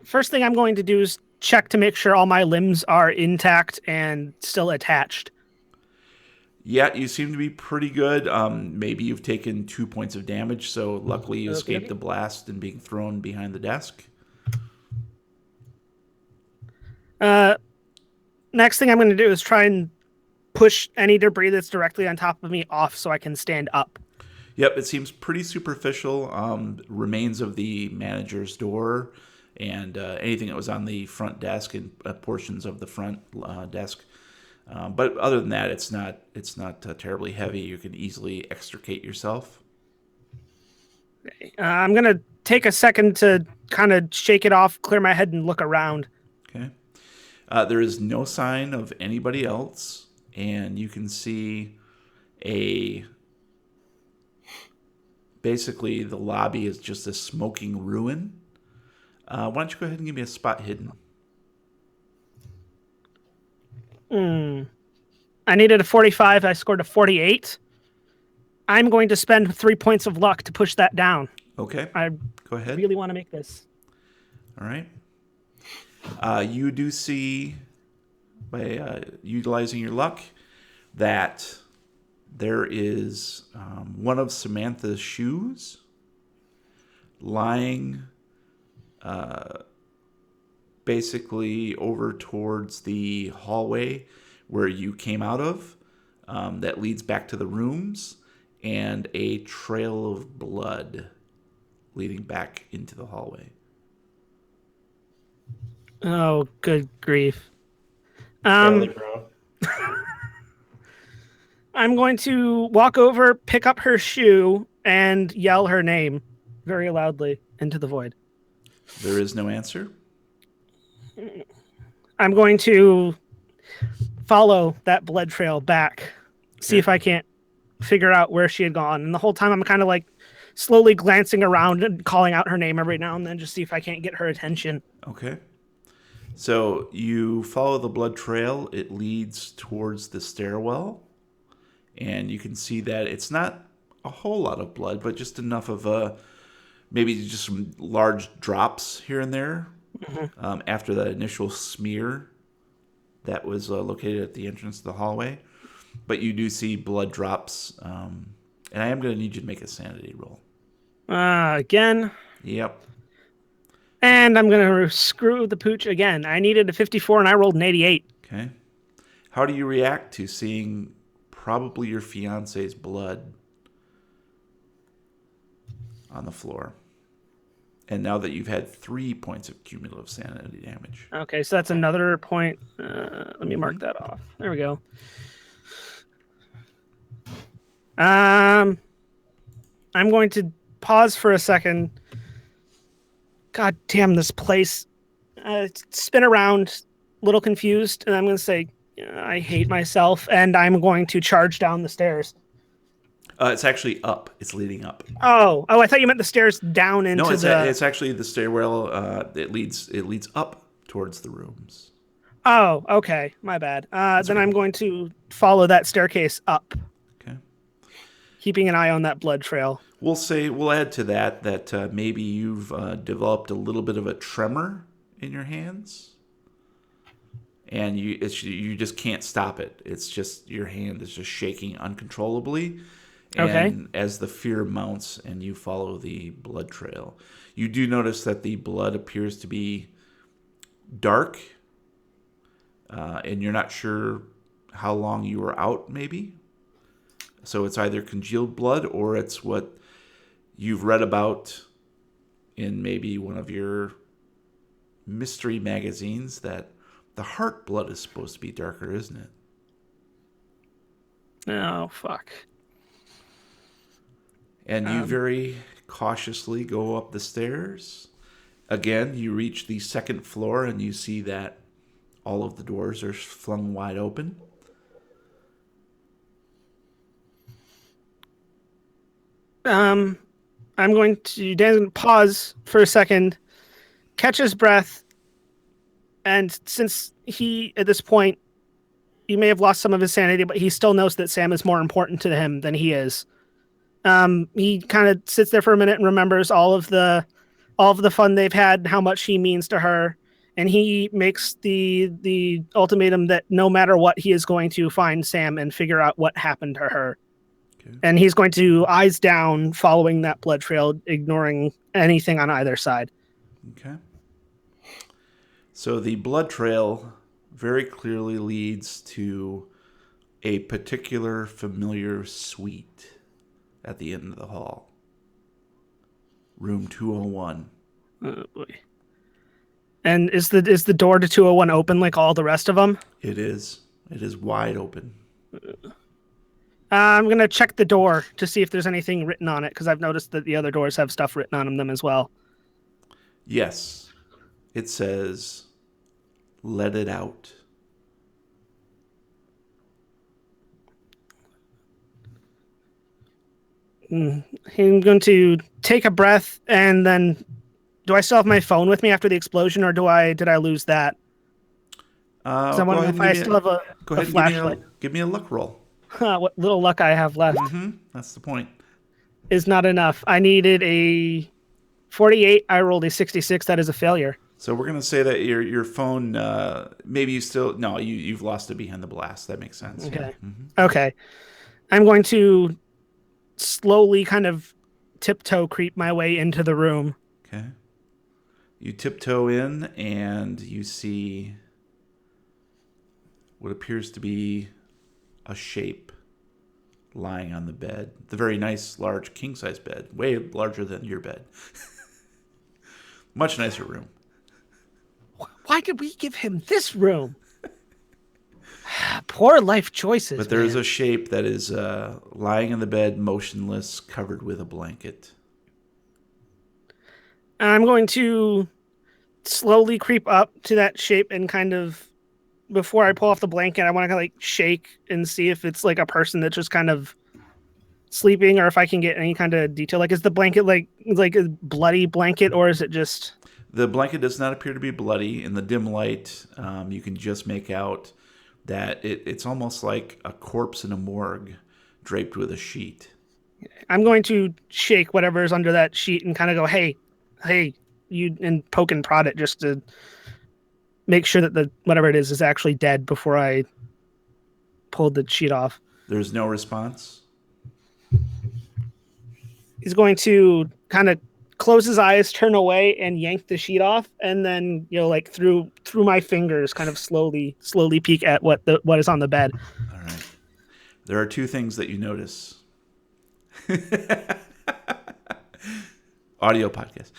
First thing I'm going to do is check to make sure all my limbs are intact and still attached. Yeah, you seem to be pretty good. Maybe you've taken 2 points of damage, so luckily you escaped the blast and being thrown behind the desk. Next thing I'm going to do is try and push any debris that's directly on top of me off so I can stand up. Yep, it seems pretty superficial. Remains of the manager's door and anything that was on the front desk and portions of the front desk. But other than that, it's not terribly heavy. You can easily extricate yourself. I'm going to take a second to kind of shake it off, clear my head, and look around. Okay. There is no sign of anybody else, and you can see a basically the lobby is just a smoking ruin. Why don't you go ahead and give me a spot hidden? I needed a 45. I scored a 48. I'm going to spend 3 points of luck to push that down. Okay. I Go ahead. really want to make this. All right. You do see, by utilizing your luck, that there is one of Samantha's shoes lying basically over towards the hallway where you came out of, that leads back to the rooms, and a trail of blood leading back into the hallway. Oh, good grief. Fairly brown. I'm going to walk over, pick up her shoe, and yell her name very loudly into the void. There is no answer. I'm going to follow that blood trail back, see if I can't figure out where she had gone. And the whole time I'm kind of like slowly glancing around and calling out her name every now and then, just see if I can't get her attention. Okay. So you follow the blood trail. It leads towards the stairwell. And you can see that it's not a whole lot of blood, but just enough of maybe just some large drops here and there after that initial smear that was located at the entrance to the hallway. But you do see blood drops. And I am going to need you to make a sanity roll. Again. Yep. And I'm going to screw the pooch again. I needed a 54 and I rolled an 88. Okay. How do you react to seeing probably your fiance's blood on the floor? And now that you've had 3 points of cumulative sanity damage. Okay, so that's another point. Let me mark that off. There we go. I'm going to pause for a second. God damn this place. Spin around, a little confused, and I'm going to say, I hate myself, and I'm going to charge down the stairs. It's actually up. It's leading up. Oh, I thought you meant the stairs down into No, the... it's actually the stairwell. It leads up towards the rooms. Oh, okay. My bad. Then okay. I'm going to follow that staircase up. Okay. Keeping an eye on that blood trail. We'll add to that maybe you've developed a little bit of a tremor in your hands, and you just can't stop it. It's just your hand is just shaking uncontrollably. And as the fear mounts and you follow the blood trail, you do notice that the blood appears to be dark, and you're not sure how long you were out, maybe. So it's either congealed blood or it's what you've read about in maybe one of your mystery magazines, that the heart blood is supposed to be darker, isn't it? Oh, fuck. And you very cautiously go up the stairs. Again, you reach the second floor and you see that all of the doors are flung wide open. I'm going to... Dan's going to pause for a second, catch his breath, and since he, at this point, he may have lost some of his sanity, but he still knows that Sam is more important to him than he is. He kind of sits there for a minute and remembers all of the fun they've had and how much he means to her. And he makes the ultimatum that no matter what, he is going to find Sam and figure out what happened to her. Okay. And he's going to eyes down, following that blood trail, ignoring anything on either side. Okay. So the blood trail very clearly leads to a particular familiar suite at the end of the hall. Room 201. Oh boy. And is the door to 201 open like all the rest of them? It is. It is wide open. I'm going to check the door to see if there's anything written on it, because I've noticed that the other doors have stuff written on them as well. Yes. It says, "Let it out." I'm going to take a breath, and then do I still have my phone with me after the explosion, or did I lose that? Because I Go want to know ahead if and I give still me have go a ahead and flashlight. give me a luck roll. What little luck I have left That's the point. is not enough. I needed a 48. I rolled a 66. That is a failure. So we're gonna say that your phone maybe you still no you've lost it behind the blast. That makes sense. Okay. Yeah. Okay. I'm going to slowly kind of tiptoe creep my way into the room. Okay. You tiptoe in and you see what appears to be a shape lying on the bed. The very nice, large, king-size bed. Way larger than your bed. Much nicer room. Why did we give him this room? Poor life choices. But there is man. a shape that is lying on the bed, motionless, covered with a blanket. I'm going to slowly creep up to that shape and kind of, before I pull off the blanket, I want to like shake and see if it's like a person that's just kind of sleeping, or if I can get any kind of detail. Like, is the blanket like a bloody blanket, or is it just? The blanket does not appear to be bloody. In the dim light, you can just make out that it's almost like a corpse in a morgue draped with a sheet. I'm going to shake whatever is under that sheet and kind of go, hey, you, and poke and prod it just to make sure that the whatever it is actually dead before I pulled the sheet off. There's no response. He's going to kind of close his eyes, turn away, and yank the sheet off, and then like through my fingers, kind of slowly peek at what is on the bed. All right. There are two things that you notice. Audio podcast.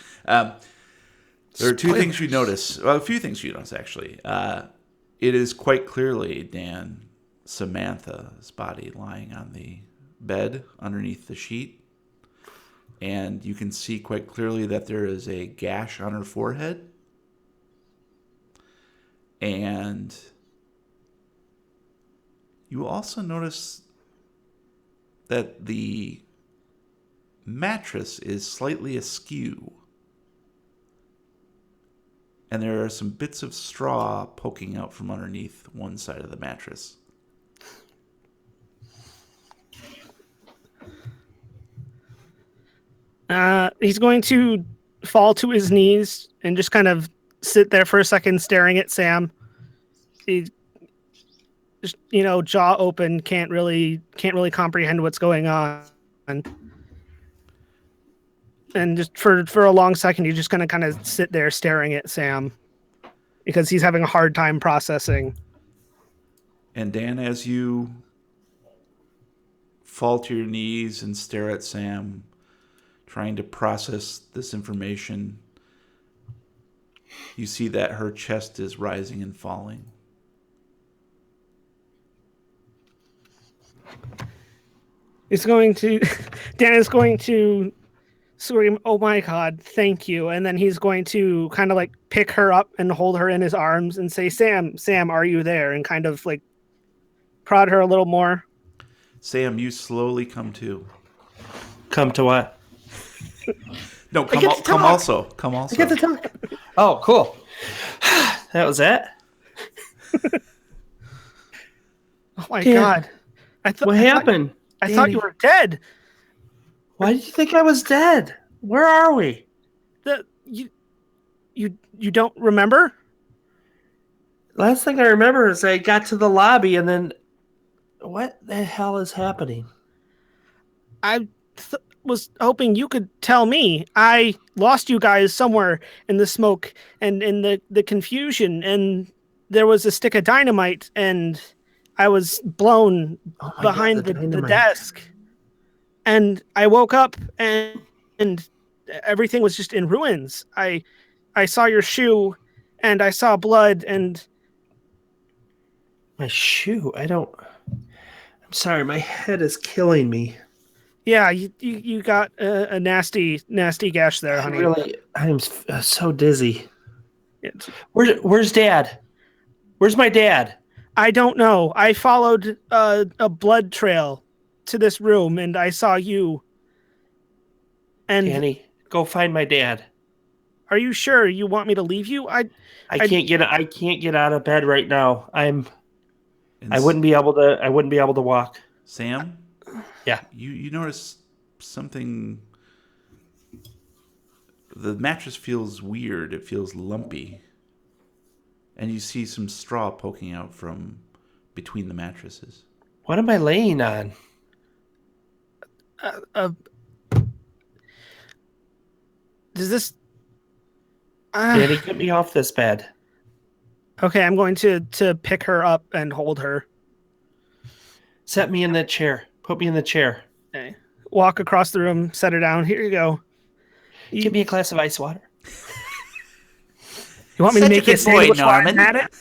There are two things you notice. Well, a few things you notice, actually. It is quite clearly, Dan, Samantha's body lying on the bed underneath the sheet. And you can see quite clearly that there is a gash on her forehead. And you also notice that the mattress is slightly askew. And there are some bits of straw poking out from underneath one side of the mattress. He's going to fall to his knees and just kind of sit there for a second, staring at Sam. He just, jaw open, can't really comprehend what's going on. And just for a long second, he's just going to kind of sit there staring at Sam because he's having a hard time processing. And Dan, as you fall to your knees and stare at Sam, trying to process this information, you see that her chest is rising and falling. Dan is going to scream, "Oh my God, thank you." And then he's going to kind of like pick her up and hold her in his arms and say, Sam, are you there? And kind of like prod her a little more. Sam, you slowly come to. Come to what? No, come also. Come also. I get to talk. Oh, cool. That was it? Oh my God. What happened? I thought you were dead. Why did you think I was dead? Where are we? You don't remember? Last thing I remember is I got to the lobby and then what the hell is happening? I was hoping you could tell me. I lost you guys somewhere in the smoke and in the confusion, and there was a stick of dynamite, and I was blown behind the desk. And I woke up and everything was just in ruins. I saw your shoe and I saw blood and my shoe. I'm sorry, my head is killing me. Yeah, you got a nasty gash there, honey. I'm so dizzy. Where's Dad? Where's my dad? I don't know. I followed a blood trail to this room, and I saw you And Danny, go find my dad. are you sure you want me to leave you? I can't get out of bed right now. And I wouldn't be able to walk. Sam? Yeah. You notice something. The mattress feels weird. It feels lumpy. And you see some straw poking out from between the mattresses. What am I laying on? Does this... Danny, get me off this bed. Okay, I'm going to pick her up and hold her. Set me in that chair. Put me in the chair. Okay. Walk across the room, set her down. Here you go. Give me a glass of ice water. You want me to make you a sandwich while I'm at it?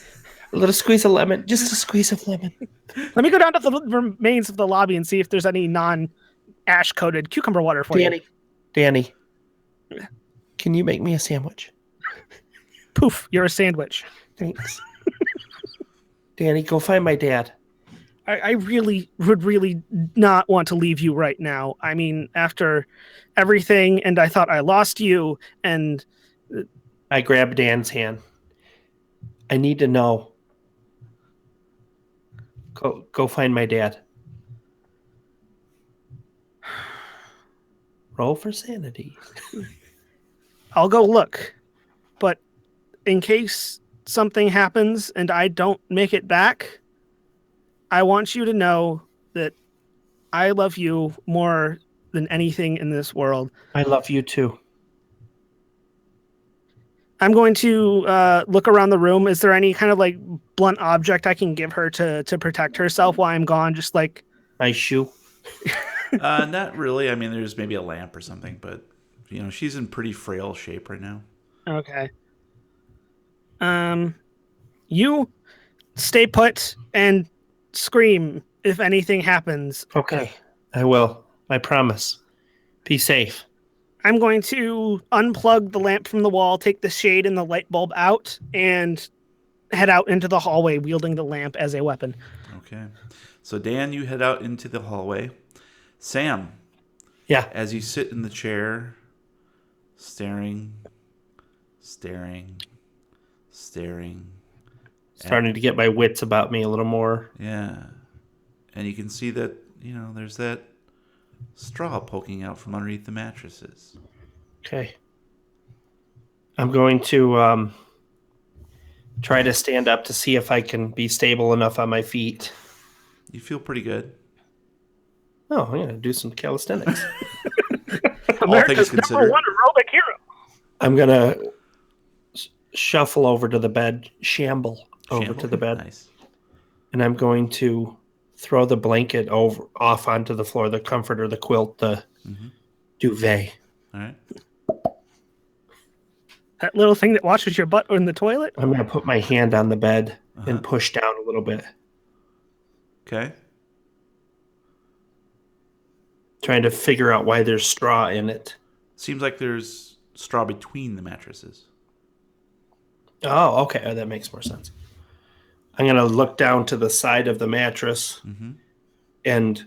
A little squeeze of lemon. Just a squeeze of lemon. Let me go down to the remains of the lobby and see if there's any non-ash coated cucumber water for you. Danny, can you make me a sandwich? Poof, you're a sandwich. Thanks. Danny, go find my dad. I would really not want to leave you right now. I mean, after everything, and I thought I lost you, and... I grabbed Dan's hand. I need to know. Go find my dad. Roll for sanity. I'll go look. But in case something happens and I don't make it back, I want you to know that I love you more than anything in this world. I love you too. I'm going to look around the room. Is there any kind of like blunt object I can give her to protect herself while I'm gone? Just like my shoe. Not really. I mean, there's maybe a lamp or something, but she's in pretty frail shape right now. Okay. You stay put and scream if anything happens. Okay, I will. I promise. Be safe. I'm going to unplug the lamp from the wall, take the shade and the light bulb out, and head out into the hallway wielding the lamp as a weapon. Okay. So, Dan, you head out into the hallway. Sam. Yeah. As you sit in the chair, staring. Starting to get my wits about me a little more. Yeah. And you can see that, there's that straw poking out from underneath the mattresses. Okay. I'm going to try to stand up to see if I can be stable enough on my feet. You feel pretty good. Oh, I'm going to do some calisthenics. All things considered. #1 aerobic hero. I'm going to shuffle over to the bed, shamble over to the bed. Nice. And I'm going to throw the blanket off onto the floor, the comforter, the quilt, the duvet. All right. That little thing that washes your butt in the toilet? I'm going to put my hand on the bed and push down a little bit. Okay. Trying to figure out why there's straw in it. Seems like there's straw between the mattresses. Oh, okay. Oh, that makes more sense. I'm going to look down to the side of the mattress and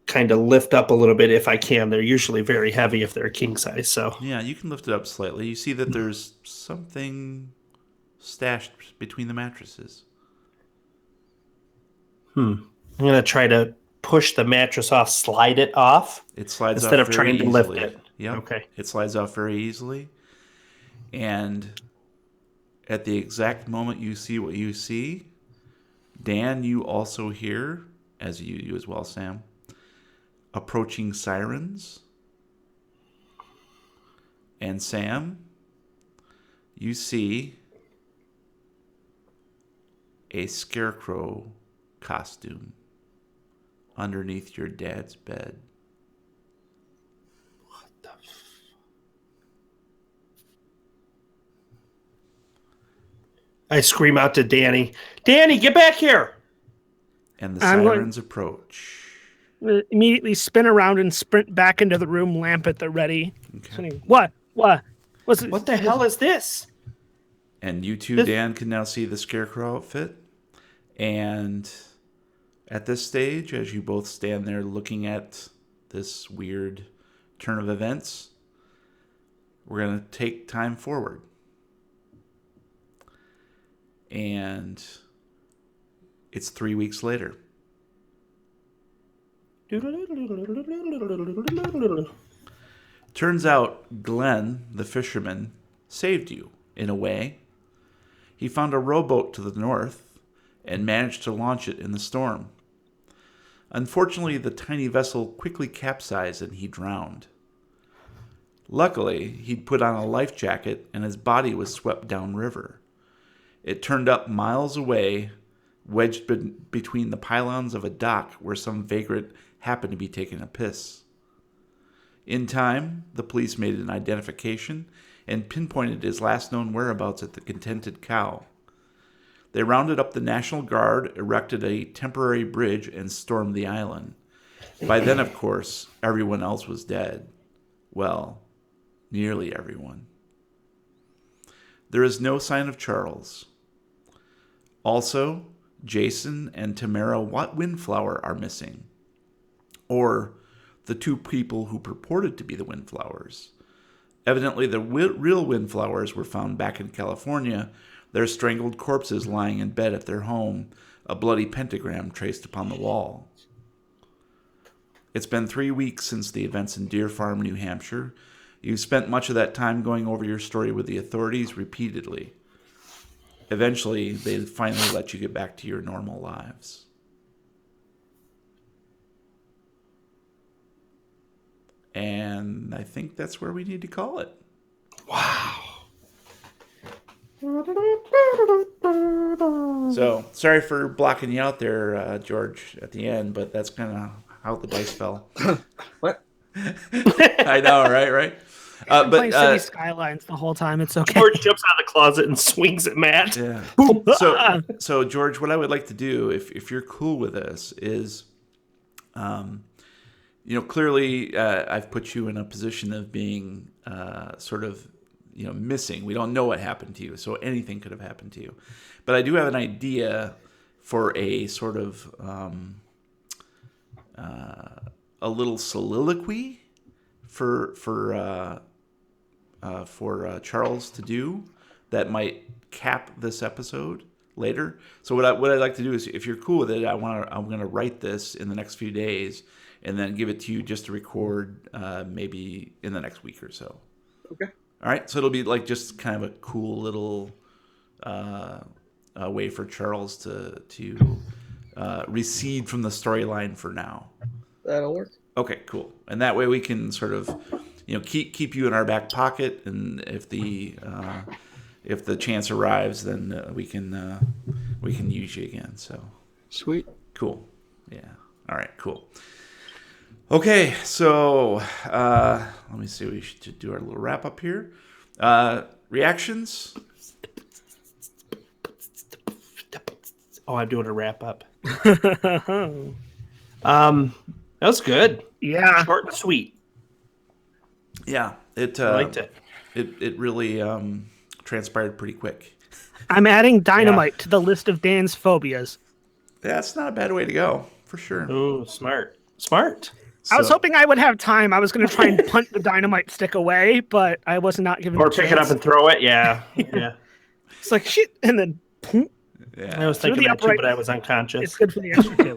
kind of lift up a little bit if I can. They're usually very heavy if they're king size. So yeah, you can lift it up slightly. You see that there's something stashed between the mattresses. I'm going to try to push the mattress off, slide it off. It slides instead off of trying to lift easily. it. Yep. Okay. It slides off very easily. And at the exact moment you see what you see, Dan, you also hear, as you as well, Sam, approaching sirens. And Sam, you see a scarecrow costume underneath your dad's bed. What the I scream out to Danny, Danny, get back here! And the sirens approach. Immediately spin around and sprint back into the room, lamp at the ready. Okay. What the hell is this? And you two, Dan, can now see the scarecrow outfit. And at this stage, as you both stand there looking at this weird turn of events, we're going to take time forward. And it's 3 weeks later. Turns out Glenn, the fisherman, saved you, in a way. He found a rowboat to the north and managed to launch it in the storm. Unfortunately, the tiny vessel quickly capsized and he drowned. Luckily, he'd put on a life jacket and his body was swept downriver. It turned up miles away, wedged between the pylons of a dock where some vagrant happened to be taking a piss. In time, the police made an identification and pinpointed his last known whereabouts at the Contented Cow. They rounded up the National Guard, erected a temporary bridge, and stormed the island. By then, of course, everyone else was dead. Well, nearly everyone. There is no sign of Charles. Also, Jason and Tamara Windflower are missing. Or the two people who purported to be the Windflowers. Evidently, the real Windflowers were found back in California, their strangled corpses lying in bed at their home, a bloody pentagram traced upon the wall. It's been 3 weeks since the events in Deer Farm, New Hampshire. You've spent much of that time going over your story with the authorities repeatedly. Eventually, they finally let you get back to your normal lives. And I think that's where we need to call it. Wow. So, sorry for blocking you out there, George, at the end, but that's kind of how the dice fell. What? I know, right? I'm playing City Skylines the whole time. It's okay. George jumps out of the closet and swings at Matt. Yeah. So George, what I would like to do, if you're cool with this, is, clearly I've put you in a position of being sort of, missing. We don't know what happened to you, so anything could have happened to you. But I do have an idea for a sort of a little soliloquy for Charles to do that might cap this episode later. So what I'd like to do is, if you're cool with it, I'm going to write this in the next few days and then give it to you just to record maybe in the next week or so. Okay. All right. So it'll be like just kind of a cool little way for Charles to recede from the storyline for now. That'll work. Okay, cool. And that way we can sort of, keep you in our back pocket, and if the chance arrives, then we can use you again. So Sweet. cool. Yeah. All right. Cool. Okay. So let me see. We should do our little wrap up here. Reactions. Oh, I'm doing a wrap up. That was good. Yeah. Short and sweet. Yeah. I liked it. It really transpired pretty quick. I'm adding dynamite to the list of Dan's phobias. That's not a bad way to go, for sure. Oh, smart. I was hoping I would have time. I was going to try and punt the dynamite stick away, but I was not given Or the pick chance. it up and throw it. Yeah. Yeah. It's like, shit, and then boom. Yeah. I was thinking that too, but I was unconscious. It's good for the extra two.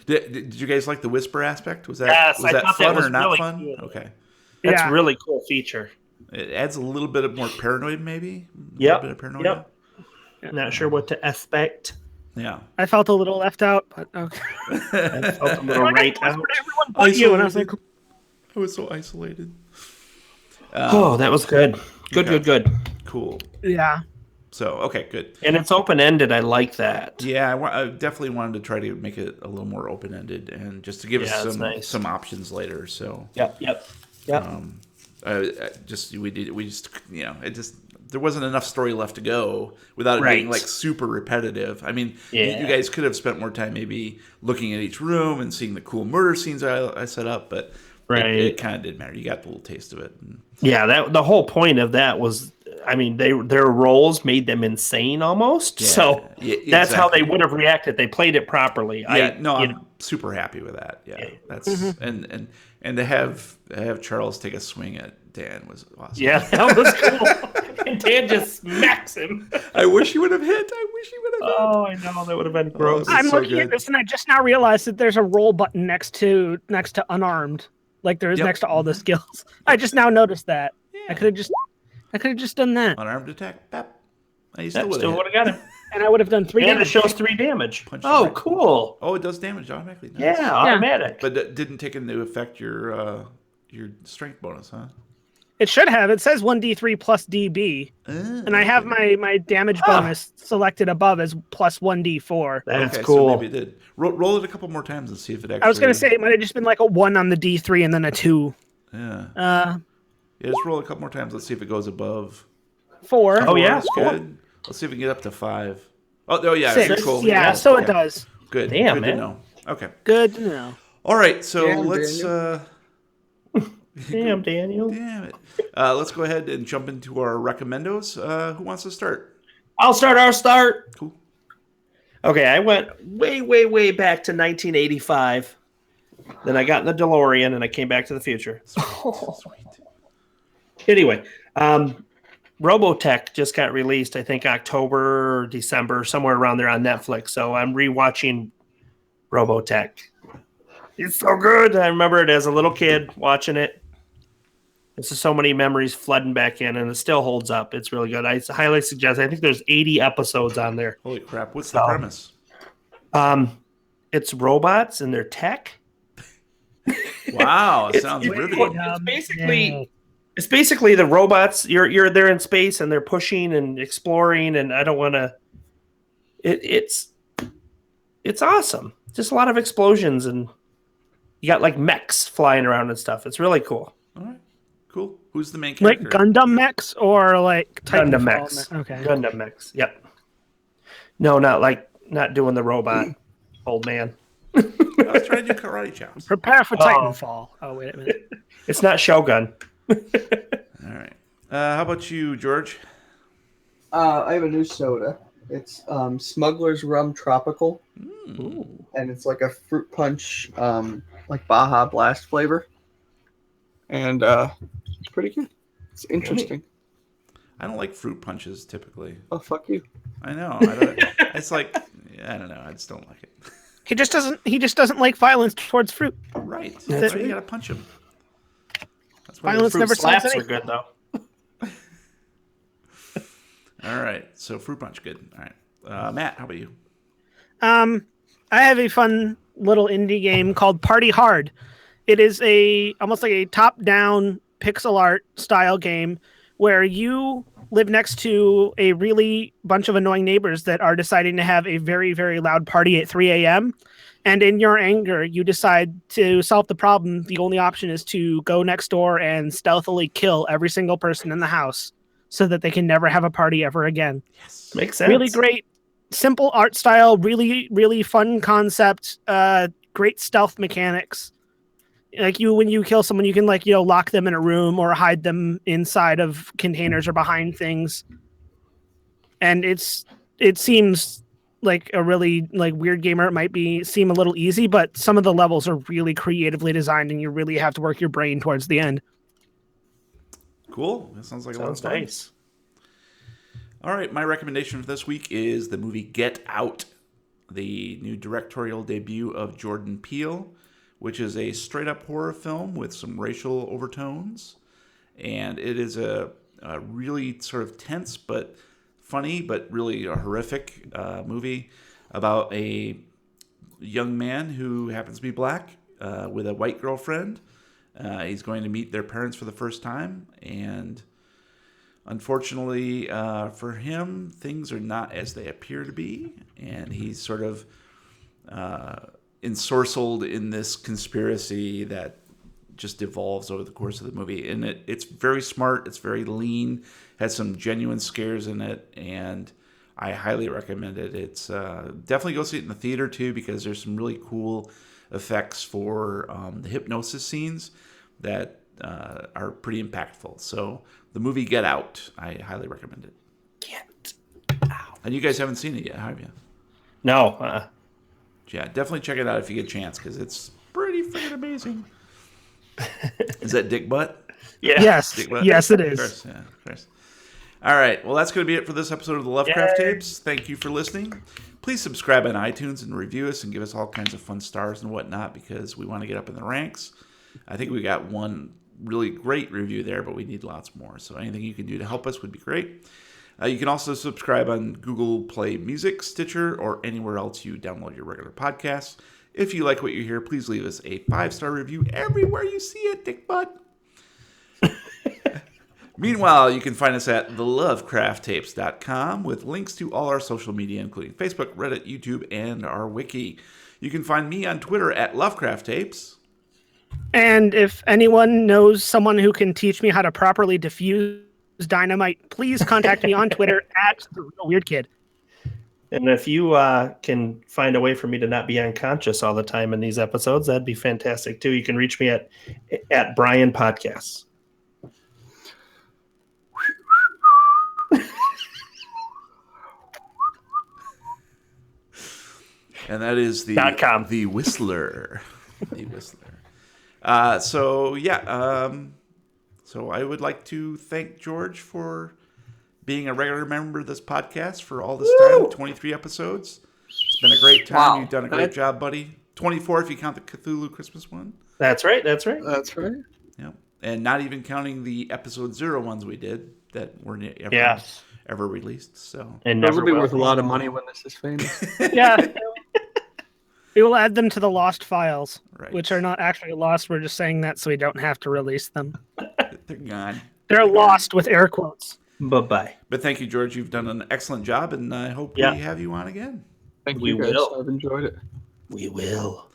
Did you guys like the whisper aspect? Was that Yes, I was that thought that fun was or not really fun? cool. Okay. That's Yeah. a really cool feature. It adds a little bit of more paranoid, maybe. A Yep. little bit of paranoia. Yep. Not sure what to expect. Yeah. I felt a little left out, but okay. I felt a little right out. Everyone but you, and I was like, I was so isolated. Oh, that was good. Good. Cool. yeah. So, okay, good. And it's open-ended. I like that. Yeah, I definitely wanted to try to make it a little more open-ended and just to give Yeah, us that's nice. some options later. So, Yep. there wasn't enough story left to go without it being Right. like super repetitive. I mean, Yeah. you guys could have spent more time maybe looking at each room and seeing the cool murder scenes I set up, but Right. it kind of didn't matter. You got the little taste of it. And, Yeah, the whole point of that was I mean, their roles made them insane almost. Yeah, So yeah, that's how they exactly. would have reacted. They played it properly. Yeah, I'm You know, super happy with that. Yeah, Yeah. that's and to have Charles take a swing at Dan was awesome. yeah, that was cool. And Dan just smacks him. I wish he would have hit. I wish he would have hit. Oh, I know that would have been gross. That's I'm so looking at good. this and I just now realized that there's a roll button next to unarmed, like there is Yep. next to all the skills. I just now noticed that. Yeah. I could have just done that, Unarmed attack. Bap. And he That still still would would have have got him. and I would have done 3 And it damage. shows 3 damage. Punch Oh, right. cool. Oh, it does damage automatically. Nice. Yeah, automatic. But that didn't take into effect your strength bonus, huh? It should have. It says 1d3 plus DB, and I have my damage bonus selected above as plus 1d4. That's okay, cool. So maybe it did. Roll it a couple more times and see if it actually. I was gonna say it might have just been like a 1 on the d3 and then a 2. Yeah. Uh, Yeah, just roll a couple more times. Let's see if it goes above. 4. Oh, yeah? That's good. Let's see if we can get up to 5. Oh, yeah. 6. Cool. Yeah, so it does. Good. Damn, Good man. to know. Okay. Good to know. All right. So Damn, let's. Damn, Daniel. Damn it. Let's go ahead and jump into our recommendos. Who wants to start? I'll start. Cool. Okay, I went way, way, way back to 1985. Then I got in the DeLorean and I came back to the future. Sweet. Anyway, Robotech just got released, I think October or December, somewhere around there on Netflix. So I'm rewatching Robotech. It's so good. I remember it as a little kid watching it. This is so many memories flooding back in, and it still holds up. It's really good. I highly suggest. I think there's 80 episodes on there. Holy crap. What's the premise? It's robots and their tech. Wow. It It's- sounds it's- riveting. It's basically the robots. They're in space and they're pushing and exploring, and I don't want to. It's awesome. Just a lot of explosions, and you got like mechs flying around and stuff. It's really cool. All right. Cool. Who's the main Like character? Gundam mechs or like Gundam Titanfall mechs. Okay. Gundam mechs. Yep. No, not doing the robot, old man. I was trying to do karate chops. Prepare for Titanfall. Oh, wait a minute. It's not Shogun. All right. How about you, George? I have a new soda. It's Smuggler's Rum Tropical, Ooh. and it's like a fruit punch, like Baja Blast flavor, and it's pretty good. It's interesting. I don't like fruit punches typically. Oh, fuck you. I know. It's like I don't know. I just don't like it. He just doesn't like violence towards fruit. Right. That's Why you right. gotta punch him. That's why Violence Fruit never solves slaps are anything. good though. All right. So fruit punch, good. All right. Matt, how about you? I have a fun little indie game called Party Hard. It is almost like a top-down pixel art style game where you live next to a really bunch of annoying neighbors that are deciding to have a very, very loud party at 3 a.m. And in your anger, you decide to solve the problem. The only option is to go next door and stealthily kill every single person in the house so that they can never have a party ever again. Yes. Makes sense. Really great, simple art style, really, really fun concept, great stealth mechanics. Like when you kill someone, you can lock them in a room or hide them inside of containers or behind things. And it seems like a really weird gamer. It might seem a little easy, but some of the levels are really creatively designed and you really have to work your brain towards the end. Cool. That sounds like a lot of Sounds fun. nice. All right, my recommendation for this week is the movie Get Out, the new directorial debut of Jordan Peele, which is a straight-up horror film with some racial overtones. And it is a really sort of tense but funny but really a horrific movie about a young man who happens to be black with a white girlfriend. He's going to meet their parents for the first time, and unfortunately for him, things are not as they appear to be, and he's sort of ensorcelled in this conspiracy that just evolves over the course of the movie. And it's very smart, it's very lean, has some genuine scares in it, and I highly recommend it. It's definitely go see it in the theater too, because there's some really cool effects for the hypnosis scenes that are pretty impactful. So the movie Get Out, I highly recommend it. Get out. And you guys haven't seen it yet, have you? No. Yeah, definitely check it out if you get a chance, because it's pretty freaking amazing. Is that Dick Butt? Yeah. Yes, Dick Butt? yes, it Of is. course, yeah, of course. All right, well, that's going to be it for this episode of the Lovecraft Tapes. Thank you for listening. Please subscribe on iTunes and review us and give us all kinds of fun stars and whatnot, because we want to get up in the ranks. I think we got one really great review there, but we need lots more. So anything you can do to help us would be great. You can also subscribe on Google Play Music, Stitcher, or anywhere else you download your regular podcasts. If you like what you hear, please leave us a 5-star review everywhere you see it, Dick Butt. Meanwhile, you can find us at thelovecrafttapes.com with links to all our social media, including Facebook, Reddit, YouTube, and our wiki. You can find me on Twitter at LovecraftTapes. And if anyone knows someone who can teach me how to properly defuse dynamite, please contact me on Twitter at The Real Weird Kid. And if you can find a way for me to not be unconscious all the time in these episodes, that'd be fantastic too. You can reach me at Brian Podcasts. And that is the .com. The Whistler. The Whistler. So I would like to thank George for being a regular member of this podcast for all this time, 23 episodes. It's been a great time. Wow. You've done a great job, buddy. 24 if you count the Cthulhu Christmas one. That's right. That's right. Yep. And not even counting the episode 0 ones we did that weren't ever released. So And Those never will be will. worth a lot of money when this is famous. Yeah. We will add them to the lost files, Right. which are not actually lost. We're just saying that so we don't have to release them. they're gone. They're lost with air quotes. Bye-bye. But thank you, George. You've done an excellent job, and I hope we have you on again. Thank We you guys. will. I've enjoyed it. We will.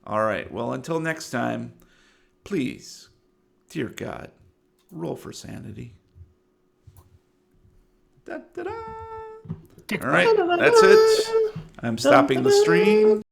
All right. Well, until next time, please, dear God, roll for sanity. Da-da-da. All right. That's it. I'm stopping the stream.